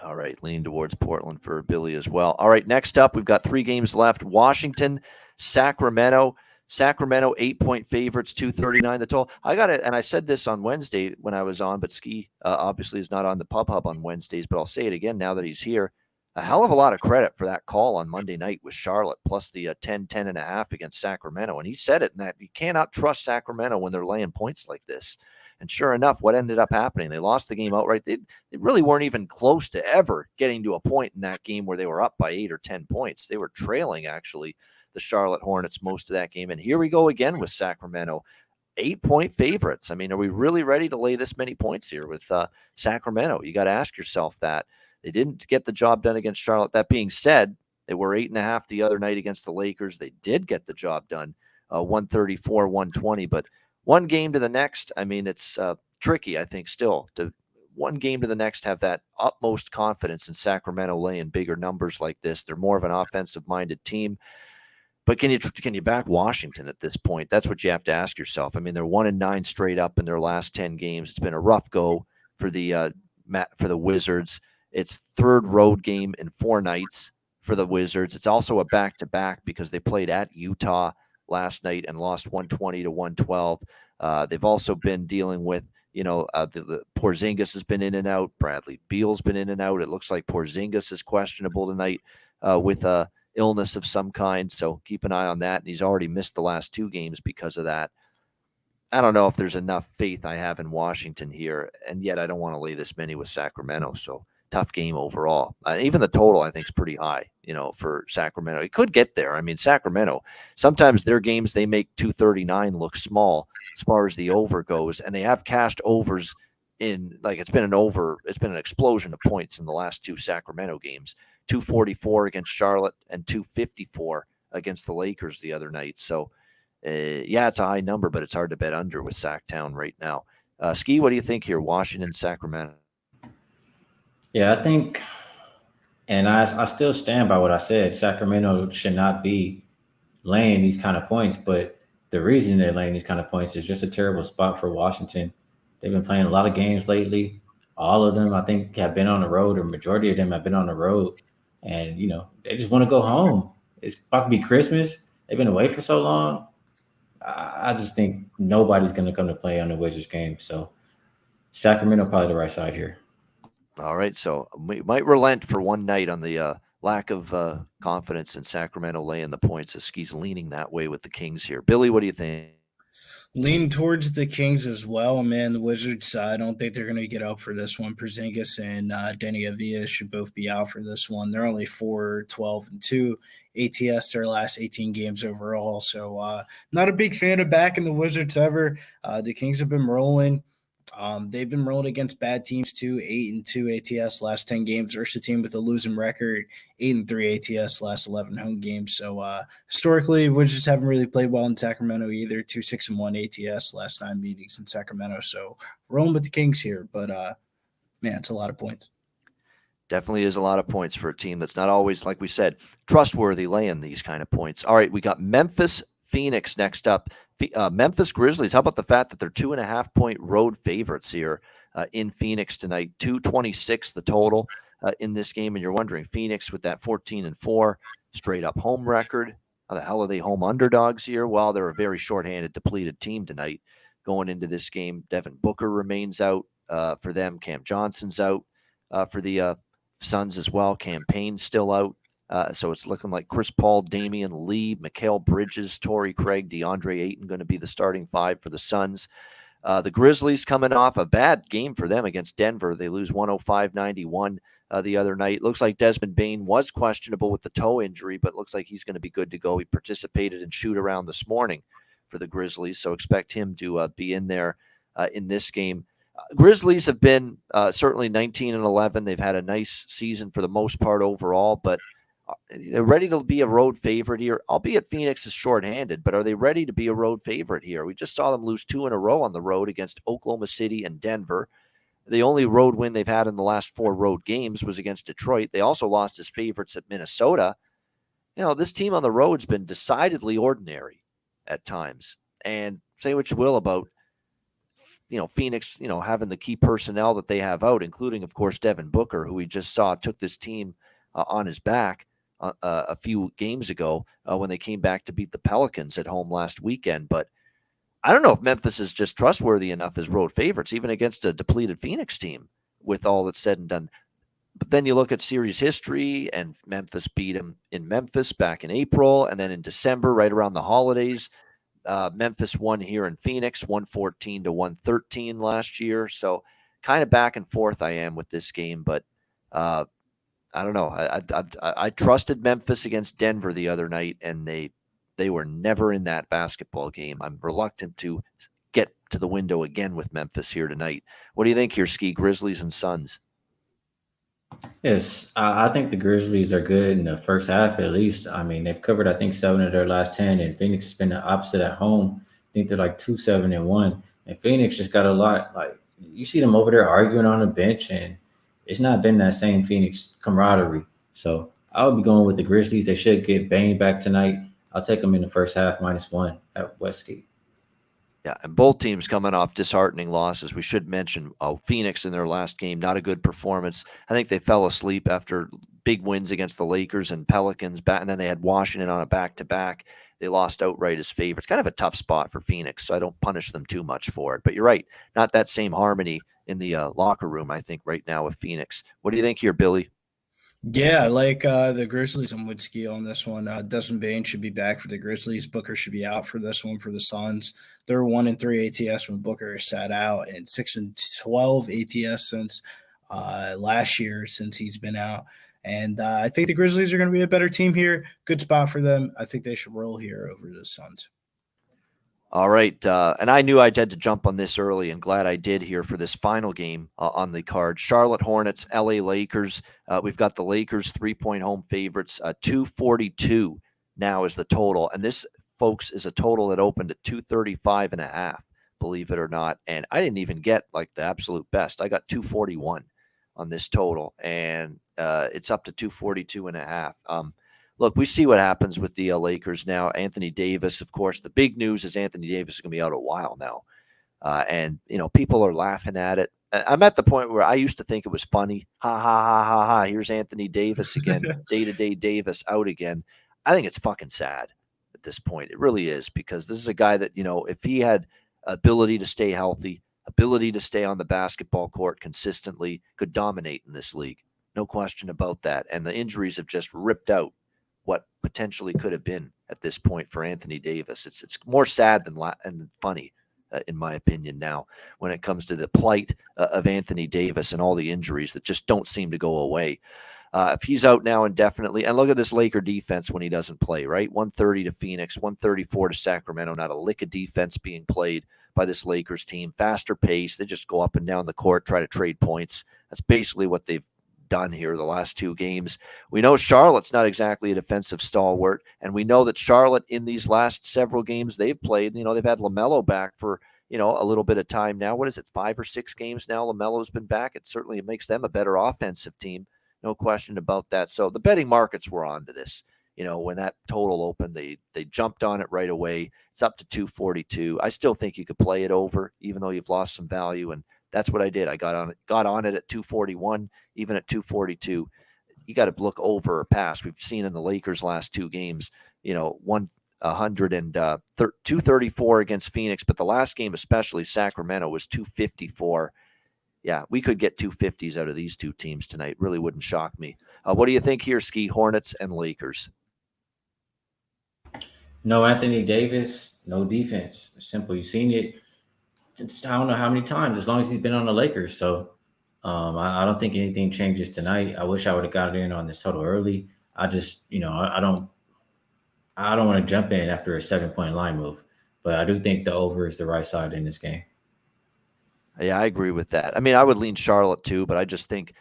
All right, lean towards Portland for Billy as well. All right, next up, we've got 3 games left. Washington, Sacramento. Sacramento, 8-point favorites, 239 the total. I got it, and I said this on Wednesday when I was on, but Skee obviously is not on the Pub Hub on Wednesdays, but I'll say it again now that he's here. A hell of a lot of credit for that call on Monday night with Charlotte, plus the 10.5 against Sacramento. And he said it, in that you cannot trust Sacramento when they're laying points like this. And sure enough, what ended up happening? They lost the game outright. They really weren't even close to ever getting to a point in that game where they were up by 8 or 10 points. They were trailing, actually, the Charlotte Hornets most of that game. And here we go again with Sacramento. 8-point favorites. I mean, are we really ready to lay this many points here with Sacramento? You got to ask yourself that. They didn't get the job done against Charlotte. That being said, they were 8.5 the other night against the Lakers. They did get the job done, 134-120. But one game to the next, I mean, it's tricky, I think, still to one game to the next have that utmost confidence in Sacramento laying bigger numbers like this. They're more of an offensive-minded team. But can you back Washington at this point? That's what you have to ask yourself. I mean, they're 1-9 straight up in their last 10 games. It's been a rough go for the Wizards. It's 3rd road game in 4 nights for the Wizards. It's also a back-to-back because they played at Utah last night and lost 120-112. They've also been dealing with, the Porzingis has been in and out. Bradley Beal's been in and out. It looks like Porzingis is questionable tonight with a illness of some kind. So keep an eye on that. And he's already missed the last 2 games because of that. I don't know if there's enough faith I have in Washington here, and yet I don't want to lay this many with Sacramento. So tough game overall. Even the total, I think, is pretty high, for Sacramento. It could get there. I mean, Sacramento, sometimes their games, they make 239 look small as far as the over goes, and they have cashed overs in, like, it's been an explosion of points in the last 2 Sacramento games, 244 against Charlotte and 254 against the Lakers the other night. So, it's a high number, but it's hard to bet under with Sacktown right now. Skee, what do you think here? Washington, Sacramento. Yeah, I think, and I still stand by what I said. Sacramento should not be laying these kind of points, but the reason they're laying these kind of points is just a terrible spot for Washington. They've been playing a lot of games lately. All of them, I think, have been on the road, or majority of them have been on the road. And, they just want to go home. It's about to be Christmas. They've been away for so long. I just think nobody's going to come to play on the Wizards game. So Sacramento probably the right side here. All right, so we might relent for one night on the lack of confidence in Sacramento laying the points as Skee's leaning that way with the Kings here. Billy, what do you think? Lean towards the Kings as well, man. The Wizards, I don't think they're going to get up for this one. Porzingis and Denny Avila should both be out for this one. They're only 4-12-2 ATS their last 18 games overall. So not a big fan of backing the Wizards ever. The Kings have been rolling. They've been rolling against bad teams too. 8-2 ATS last 10 games versus a team with a losing record. 8-3 ATS last 11 home games. So historically, we just haven't really played well in Sacramento either. 2-6-1 ATS last 9 meetings in Sacramento. So rolling with the Kings here, but man, it's a lot of points. Definitely is a lot of points for a team that's not always, like we said, trustworthy laying these kind of points. All right, we got Memphis Phoenix next up. Memphis Grizzlies, how about the fact that they're 2.5-point road favorites here in Phoenix tonight? 226 the total in this game. And you're wondering, Phoenix with that 14-4 straight up home record, how the hell are they home underdogs here? Well, they're a very shorthanded, depleted team tonight going into this game. Devin Booker remains out for them. Cam Johnson's out for the Suns as well. Cam Payne's still out. So it's looking like Chris Paul, Damian Lee, Mikal Bridges, Torrey Craig, DeAndre Ayton going to be the starting 5 for the Suns. The Grizzlies coming off a bad game for them against Denver. They lose 105-91 the other night. Looks like Desmond Bane was questionable with the toe injury, but looks like he's going to be good to go. He participated in shoot around this morning for the Grizzlies, so expect him to be in there in this game. Grizzlies have been certainly 19-11. They've had a nice season for the most part overall, but they're ready to be a road favorite here, albeit Phoenix is shorthanded, but are they ready to be a road favorite here? We just saw them lose 2 in a row on the road against Oklahoma City and Denver. The only road win they've had in the last 4 road games was against Detroit. They also lost as favorites at Minnesota. You know, this team on the road's been decidedly ordinary at times. And say what you will about, Phoenix, having the key personnel that they have out, including, of course, Devin Booker, who we just saw took this team on his back a few games ago when they came back to beat the Pelicans at home last weekend. But I don't know if Memphis is just trustworthy enough as road favorites, even against a depleted Phoenix team, with all that's said and done. But then you look at series history, and Memphis beat them in Memphis back in April, and then in December, right around the holidays, Memphis won here in Phoenix, 114-113 last year. So kind of back and forth I am with this game, but I don't know. I trusted Memphis against Denver the other night, and they were never in that basketball game. I'm reluctant to get to the window again with Memphis here tonight. What do you think here, Skee? Grizzlies and Suns? Yes, I think the Grizzlies are good in the first half at least. I mean, they've covered, I think, 7 of their last 10, and Phoenix has been the opposite at home. I think they're like 2-7-1, and Phoenix just got a lot. Like, you see them over there arguing on the bench, and it's not been that same Phoenix camaraderie. So I would be going with the Grizzlies. They should get Bane back tonight. I'll take them in the first half -1 at Westgate. Yeah, and both teams coming off disheartening losses. We should mention Phoenix in their last game, not a good performance. I think they fell asleep after big wins against the Lakers and Pelicans, and then they had Washington on a back-to-back. They lost outright as favorites. Kind of a tough spot for Phoenix, so I don't punish them too much for it. But you're right, not that same harmony in the locker room, I think, right now with Phoenix. What do you think here, Billy? Yeah, like the Grizzlies, I'm with Skee on this one. Desmond Bane should be back for the Grizzlies. Booker should be out for this one for the Suns. They're 1-3 ATS when Booker sat out, and 6-12 ATS since last year, since he's been out. And I think the Grizzlies are going to be a better team here. Good spot for them. I think they should roll here over the Suns. All right. And I knew I had to jump on this early, and glad I did here for this final game on the card. Charlotte Hornets, LA Lakers. We've got the Lakers 3-point home favorites. 242 now is the total. And this, folks, is a total that opened at 235.5, believe it or not. And I didn't even get like the absolute best. I got 241 on this total, and it's up to 242.5. Look, we see what happens with the Lakers now. Anthony Davis, of course. The big news is Anthony Davis is going to be out a while now. And, people are laughing at it. I'm at the point where I used to think it was funny. Ha, ha, ha, ha, ha. Here's Anthony Davis again. Day-to-day Davis out again. I think it's fucking sad at this point. It really is, because this is a guy that, if he had ability to stay healthy, ability to stay on the basketball court consistently, could dominate in this league. No question about that. And the injuries have just ripped out what potentially could have been at this point for Anthony Davis. It's more sad than funny, in my opinion, now when it comes to the plight of Anthony Davis and all the injuries that just don't seem to go away. If he's out now indefinitely, and look at this Laker defense when he doesn't play, right? 130 to Phoenix, 134 to Sacramento. Not a lick of defense being played by this Lakers team. Faster pace. They just go up and down the court, try to trade points. That's basically what they've done here the last two games. We know Charlotte's not exactly a defensive stalwart, and we know that Charlotte in these last several games they've played, they've had LaMelo back for, a little bit of time now. What is it, 5 or 6 games now LaMelo's been back? It makes them a better offensive team. No question about that. So the betting markets were onto this. When that total opened, they jumped on it right away. It's up to 242. I still think you could play it over, even though you've lost some value. And that's what I did. I got on it at 241, even at 242. You got to look over or past. We've seen in the Lakers' last 2 games, 234 against Phoenix, but the last game, especially Sacramento, was 254. Yeah, we could get 250s out of these two teams tonight. Really wouldn't shock me. What do you think here, Skee? Hornets and Lakers? No Anthony Davis, no defense. Simple. You've seen it. I don't know how many times, as long as he's been on the Lakers. So I don't think anything changes tonight. I wish I would have got in on this total early. I just, I don't want to jump in after a 7-point line move, but I do think the over is the right side in this game. Yeah, I agree with that. I mean, I would lean Charlotte too, but I think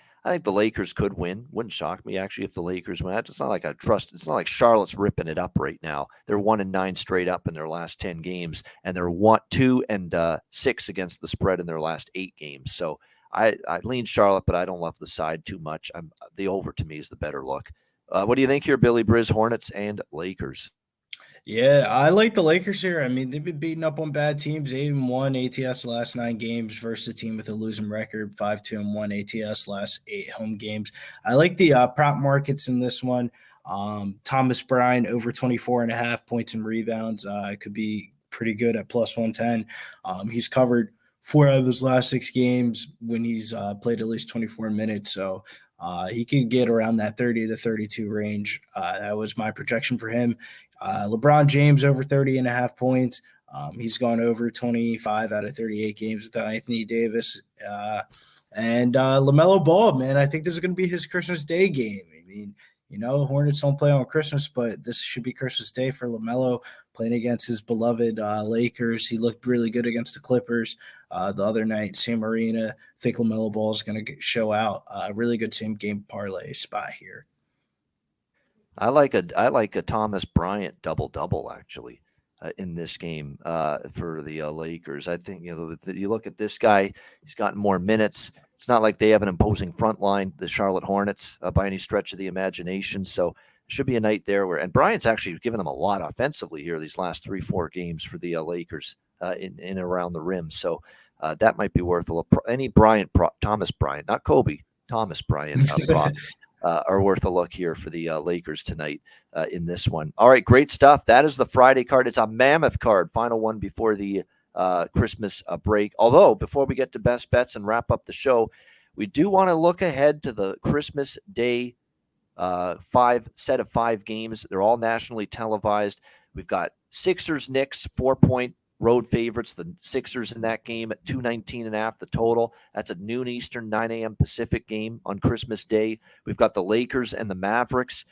the Lakers could win. Wouldn't shock me actually if the Lakers win. It's not like it's not like Charlotte's ripping it up right now. They're 1-9 straight up in their last 10 games, and they're 2-6 against the spread in their last 8 games. So I lean Charlotte, but I don't love the side too much. The over to me is the better look. What do you think here, Billy Briz? Hornets and Lakers? Yeah, I like the Lakers here. I mean, they've been beating up on bad teams. They even won ATS the last 9 games versus a team with a losing record, 5-2-1 ATS last 8 home games. I like the prop markets in this one. Thomas Bryant over 24.5 points and rebounds. Could be pretty good at plus 110. He's covered 4 out of his last 6 games when he's played at least 24 minutes. So he can get around that 30 to 32 range. That was my projection for him. LeBron James over 30.5 points. He's gone over 25 out of 38 games without Anthony Davis. And LaMelo Ball, man, I think this is going to be his Christmas Day game. I mean, Hornets don't play on Christmas, but this should be Christmas Day for LaMelo playing against his beloved Lakers. He looked really good against the Clippers the other night. Sam Arena. I think LaMelo Ball is going to show out a really good same game parlay spot here. I like a Thomas Bryant double actually in this game for the Lakers. I think you look at this guy; he's gotten more minutes. It's not like they have an imposing front line, the Charlotte Hornets, by any stretch of the imagination. So it should be a night there and Bryant's actually given them a lot offensively here these last 3-4 games for the Lakers in and around the rim. So that might be worth any Thomas Bryant, not Kobe, Thomas Bryant prop. Are worth a look here for the Lakers tonight in this one. All right, great stuff. That is the Friday card. It's a mammoth card, final one before the Christmas break. Although, before we get to best bets and wrap up the show, we do want to look ahead to the Christmas Day 5 games. They're all nationally televised. We've got Sixers, Knicks, 4-point road favorites. The Sixers in that game at 219.5 the total. That's a noon Eastern, 9 a.m. Pacific game on Christmas Day. We've got the Lakers and the Mavericks.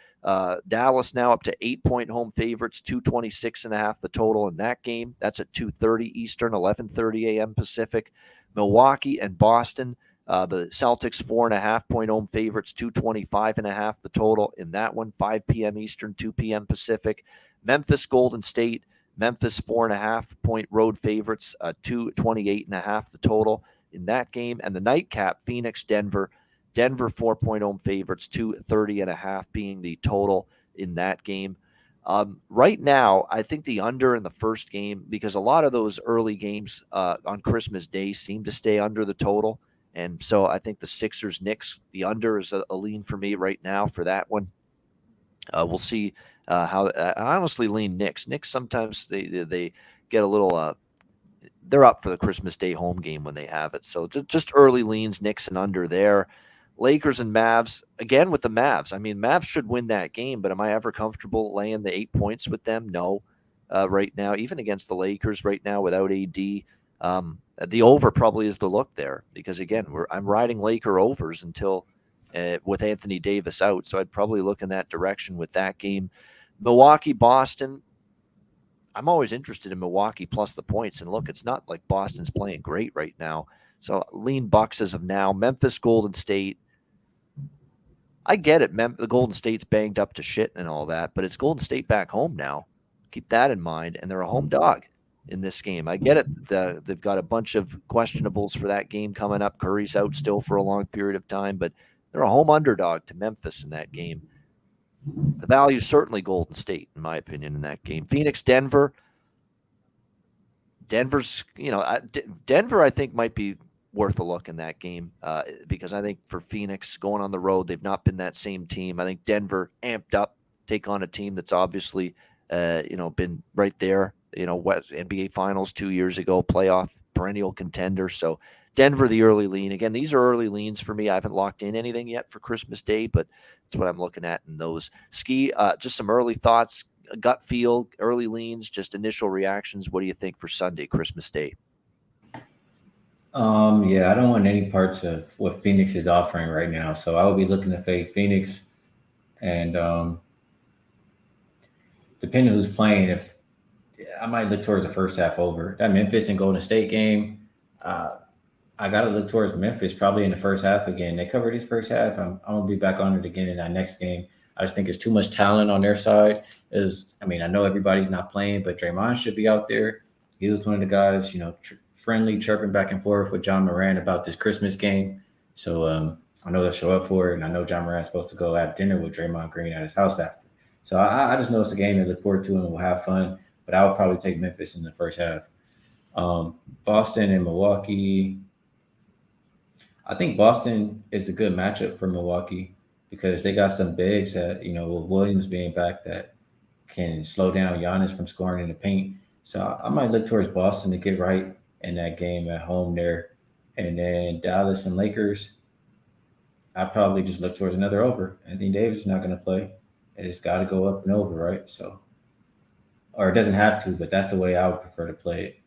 Dallas now up to 8-point home favorites, 226.5 the total in that game. That's at 2:30 Eastern, 11:30 a.m. Pacific. Milwaukee and Boston. The Celtics 4.5-point home favorites, 225.5 the total in that one, 5 p.m. Eastern, 2 p.m. Pacific. Memphis, Golden State. Memphis 4.5-point road favorites, 228.5 the total in that game. And the nightcap, Phoenix, Denver. Denver 4-point home favorites, 230.5 being the total in that game. Right now, I think the under in the first game, because a lot of those early games on Christmas Day seem to stay under the total. And so I think the Sixers, Knicks, the under is a lean for me right now for that one. We'll see how. I honestly lean Knicks. Knicks sometimes they get a little. They're up for the Christmas Day home game when they have it. So just early leans, Knicks and under there. Lakers and Mavs, again with the Mavs. I mean, Mavs should win that game, but am I ever comfortable laying the 8 points with them? No. Right now, even against the Lakers right now without AD, the over probably is the look there because, again, I'm riding Laker overs until with Anthony Davis out. So I'd probably look in that direction with that game. Milwaukee, Boston. I'm always interested in Milwaukee plus the points. And look, it's not like Boston's playing great right now. So lean Bucks as of now. Memphis, Golden State. I get it. The Golden State's banged up to shit and all that, but it's Golden State back home now. Keep that in mind. And they're a home dog in this game. I get it. They've got a bunch of questionables for that game coming up. Curry's out still for a long period of time, but they're a home underdog to Memphis in that game. The value is certainly Golden State, in my opinion, in that game. Phoenix, Denver. Denver's, Denver, I think, might be worth a look in that game because I think for Phoenix going on the road, they've not been that same team. I think Denver amped up, take on a team that's obviously, been right there, NBA Finals 2 years ago, playoff perennial contender. So Denver, the early lean. Again, these are early leans for me. I haven't locked in anything yet for Christmas Day, but that's what I'm looking at in those. Skee, just some early thoughts, gut feel, early leans, just initial reactions. What do you think for Sunday, Christmas Day? Yeah, I don't want any parts of what Phoenix is offering right now. So I will be looking to fade Phoenix. And depending who's playing, if I might look towards the first half over. That Memphis and Golden State game, I got to look towards Memphis probably in the first half again. They covered his first half. I'm going to be back on it again in that next game. I just think it's too much talent on their side. I know everybody's not playing, but Draymond should be out there. He was one of the guys, friendly, chirping back and forth with John Moran about this Christmas game. So I know they'll show up for it, and I know John Moran's supposed to go have dinner with Draymond Green at his house after. So I just know it's a game to look forward to and we'll have fun. But I would probably take Memphis in the first half. Boston and Milwaukee. I think Boston is a good matchup for Milwaukee because they got some bigs that, with Williams being back that can slow down Giannis from scoring in the paint. So I might look towards Boston to get right in that game at home there. And then Dallas and Lakers, I probably just look towards another over. Anthony Davis is not going to play. It's got to go up and over, right? So, or it doesn't have to, but that's the way I would prefer to play it.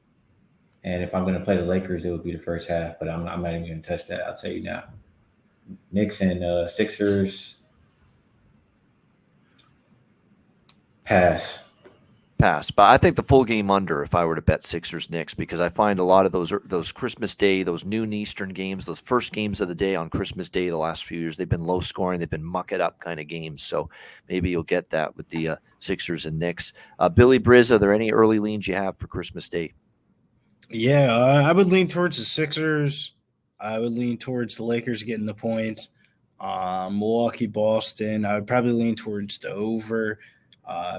And if I'm going to play the Lakers, it would be the first half, but I'm not even going to touch that. I'll tell you now. Knicks and Sixers, pass. But I think the full game under if I were to bet Sixers Knicks because I find a lot of those Christmas Day, those noon Eastern games, those first games of the day on Christmas Day the last few years, they've been low scoring, they've been muck it up kind of games. So maybe you'll get that with the Sixers and Knicks. Billy Briz, are there any early leans you have for Christmas Day? Yeah, I would lean towards the Sixers. I would lean towards the Lakers getting the points. Milwaukee, Boston, I would probably lean towards the over.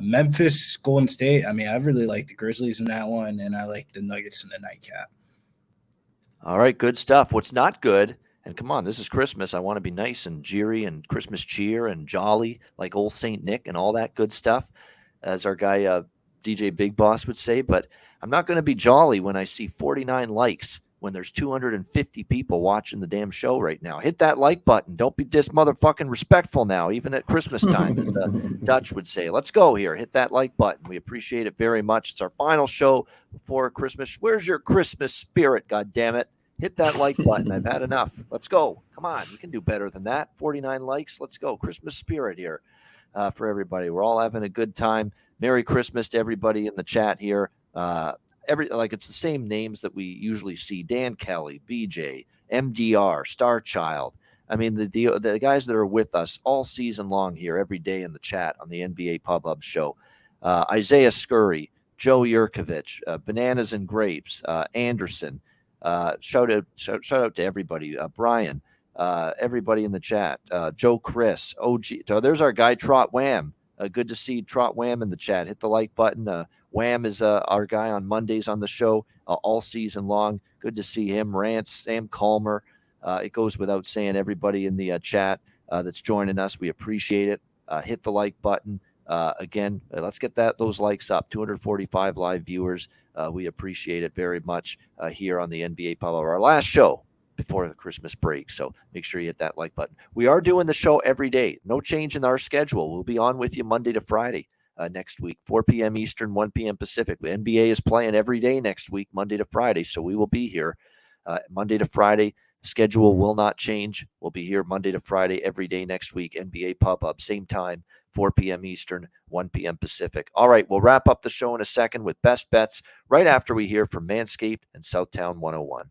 Memphis, Golden State. I really like the Grizzlies in that one, and I like the Nuggets in the nightcap. All right, good stuff. What's not good, and come on, this is Christmas. I want to be nice and cheery and Christmas cheer and jolly like old St. Nick and all that good stuff, as our guy DJ Big Boss would say, but I'm not going to be jolly when I see 49 likes when there's 250 people watching the damn show right now. Hit that like button. Don't be motherfucking respectful now, even at Christmas time, as the Dutch would say. Let's go here. Hit that like button. We appreciate it very much. It's our final show before Christmas. Where's your Christmas spirit, goddammit? Hit that like button. I've had enough. Let's go. Come on. You can do better than that. 49 likes. Let's go. Christmas spirit here for everybody. We're all having a good time. Merry Christmas to everybody in the chat here. It's the same names that we usually see: Dan Kelly, BJ, MDR, Star Child. The guys that are with us all season long here, every day in the chat on the NBA Pub Hub show. Isaiah Scurry, Joe Yurkovich, Bananas and Grapes, Anderson. Shout out to everybody. Brian, everybody in the chat. Joe Chris, OG. So there's our guy Trot Wham. Good to see Trot Wham in the chat. Hit the like button. Wham is our guy on Mondays on the show all season long. Good to see him. Rance, Sam Calmer. It goes without saying, everybody in the chat that's joining us, we appreciate it. Hit the like button. Again, let's get those likes up. 245 live viewers. We appreciate it very much here on the NBA Pub. Our last show before the Christmas break. So make sure you hit that like button. We are doing the show every day. No change in our schedule. We'll be on with you Monday to Friday next week, 4 p.m. Eastern, 1 p.m. Pacific. The NBA is playing every day next week, Monday to Friday. So we will be here Monday to Friday. The schedule will not change. We'll be here Monday to Friday every day next week. NBA Pub-Up, same time, 4 p.m. Eastern, 1 p.m. Pacific. All right, we'll wrap up the show in a second with best bets right after we hear from Manscaped and Southtown 101.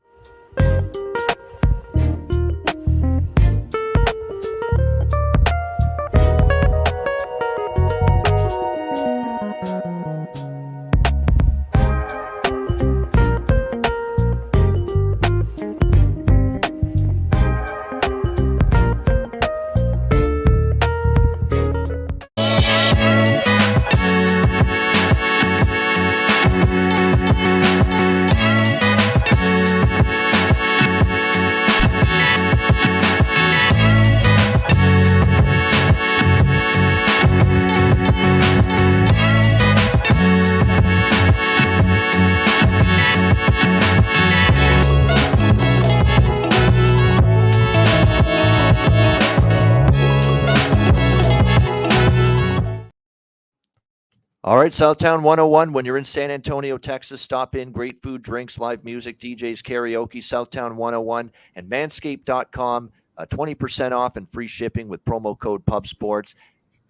All right, Southtown 101. When you're in San Antonio, Texas, stop in. Great food, drinks, live music, DJs, karaoke, Southtown 101, and manscaped.com. 20% off and free shipping with promo code PubSports.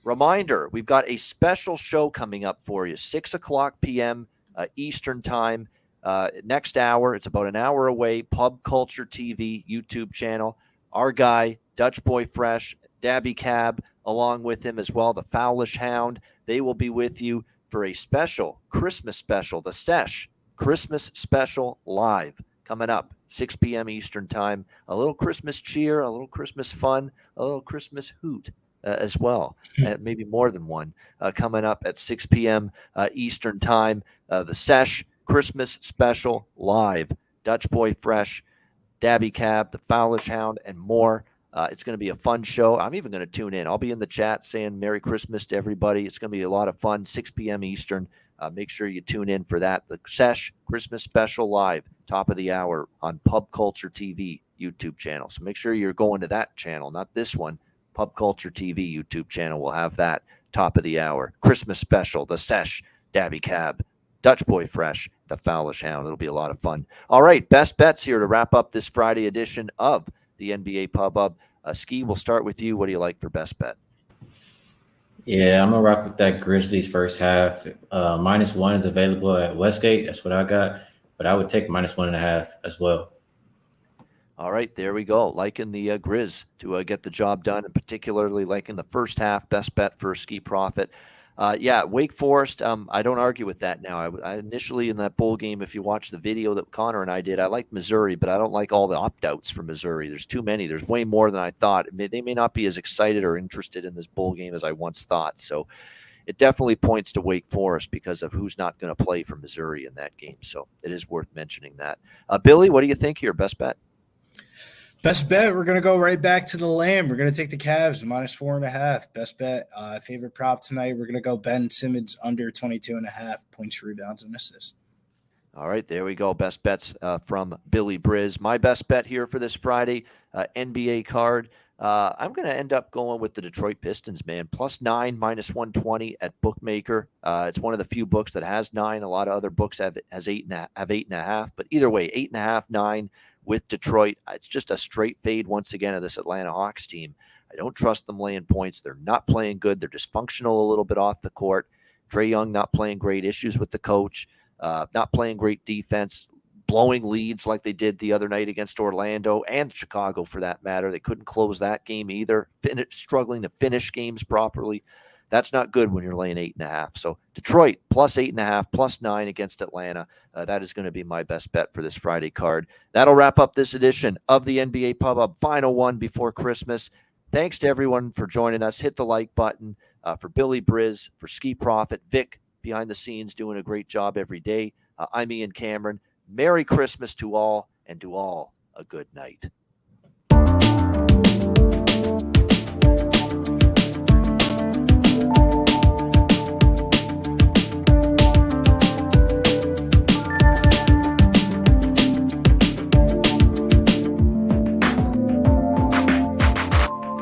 Reminder, we've got a special show coming up for you, 6 o'clock p.m. Eastern time. Next hour, it's about an hour away, Pub Culture TV YouTube channel. Our guy, Dutch Boy Fresh, Dabby Cab, along with him as well, the Fowlish Hound. They will be with you for a special Christmas special, the Sesh Christmas special live coming up, 6 p.m. Eastern time. A little Christmas cheer, a little Christmas fun, a little Christmas hoot as well, maybe more than one, coming up at 6 p.m. Eastern time. The Sesh Christmas special live. Dutch Boy Fresh, Dabby Cab, the Fowlish Hound, and more. It's going to be a fun show. I'm even going to tune in. I'll be in the chat saying Merry Christmas to everybody. It's going to be a lot of fun, 6 p.m. Eastern. Make sure you tune in for that. The Sesh Christmas Special live, top of the hour on Pub Culture TV YouTube channel. So make sure you're going to that channel, not this one. Pub Culture TV YouTube channel will have that top of the hour. Christmas Special, the Sesh, Dabby Cab, Dutch Boy Fresh, the Fowlish Hound. It'll be a lot of fun. All right, best bets here to wrap up this Friday edition of the NBA Pub-Up. Skee, we'll start with you. What do you like for best bet? Yeah, I'm going to rock with that Grizzlies first half. -1 is available at Westgate. That's what I got. But I would take -1.5 as well. All right, there we go. Liking the Grizz to get the job done, and particularly liking the first half. Best bet for Skee Profit. Yeah, Wake Forest, I don't argue with that now. I initially in that bowl game, if you watch the video that Connor and I did, I like Missouri, but I don't like all the opt-outs for Missouri. There's too many. There's way more than I thought. They may not be as excited or interested in this bowl game as I once thought. So it definitely points to Wake Forest because of who's not going to play for Missouri in that game. So it is worth mentioning that. Billy, what do you think here? Best bet? Best bet, we're going to go right back to the Lamb. We're going to take the Cavs, -4.5. Best bet. Favorite prop tonight, we're going to go Ben Simmons under 22.5 points, rebounds, and assists. All right, there we go. Best bets from Billy Briz. My best bet here for this Friday, NBA card. I'm going to end up going with the Detroit Pistons, man. +9, -120 at Bookmaker. It's one of the few books that has 9. A lot of other books have 8.5. But either way, 8.5, 9. With Detroit, it's just a straight fade once again of this Atlanta Hawks team. I don't trust them laying points. They're not playing good. They're dysfunctional a little bit off the court. Trae Young not playing great. Issues with the coach. Not playing great defense. Blowing leads like they did the other night against Orlando and Chicago for that matter. They couldn't close that game either. Struggling to finish games properly. That's not good when you're laying 8.5. So Detroit +8.5, +9 against Atlanta. That is going to be my best bet for this Friday card. That'll wrap up this edition of the NBA Pub-Up, final one before Christmas. Thanks to everyone for joining us. Hit the like button for Billy Briz, for Skee Profit, Vic behind the scenes doing a great job every day. I'm Ian Cameron. Merry Christmas to all, and to all a good night.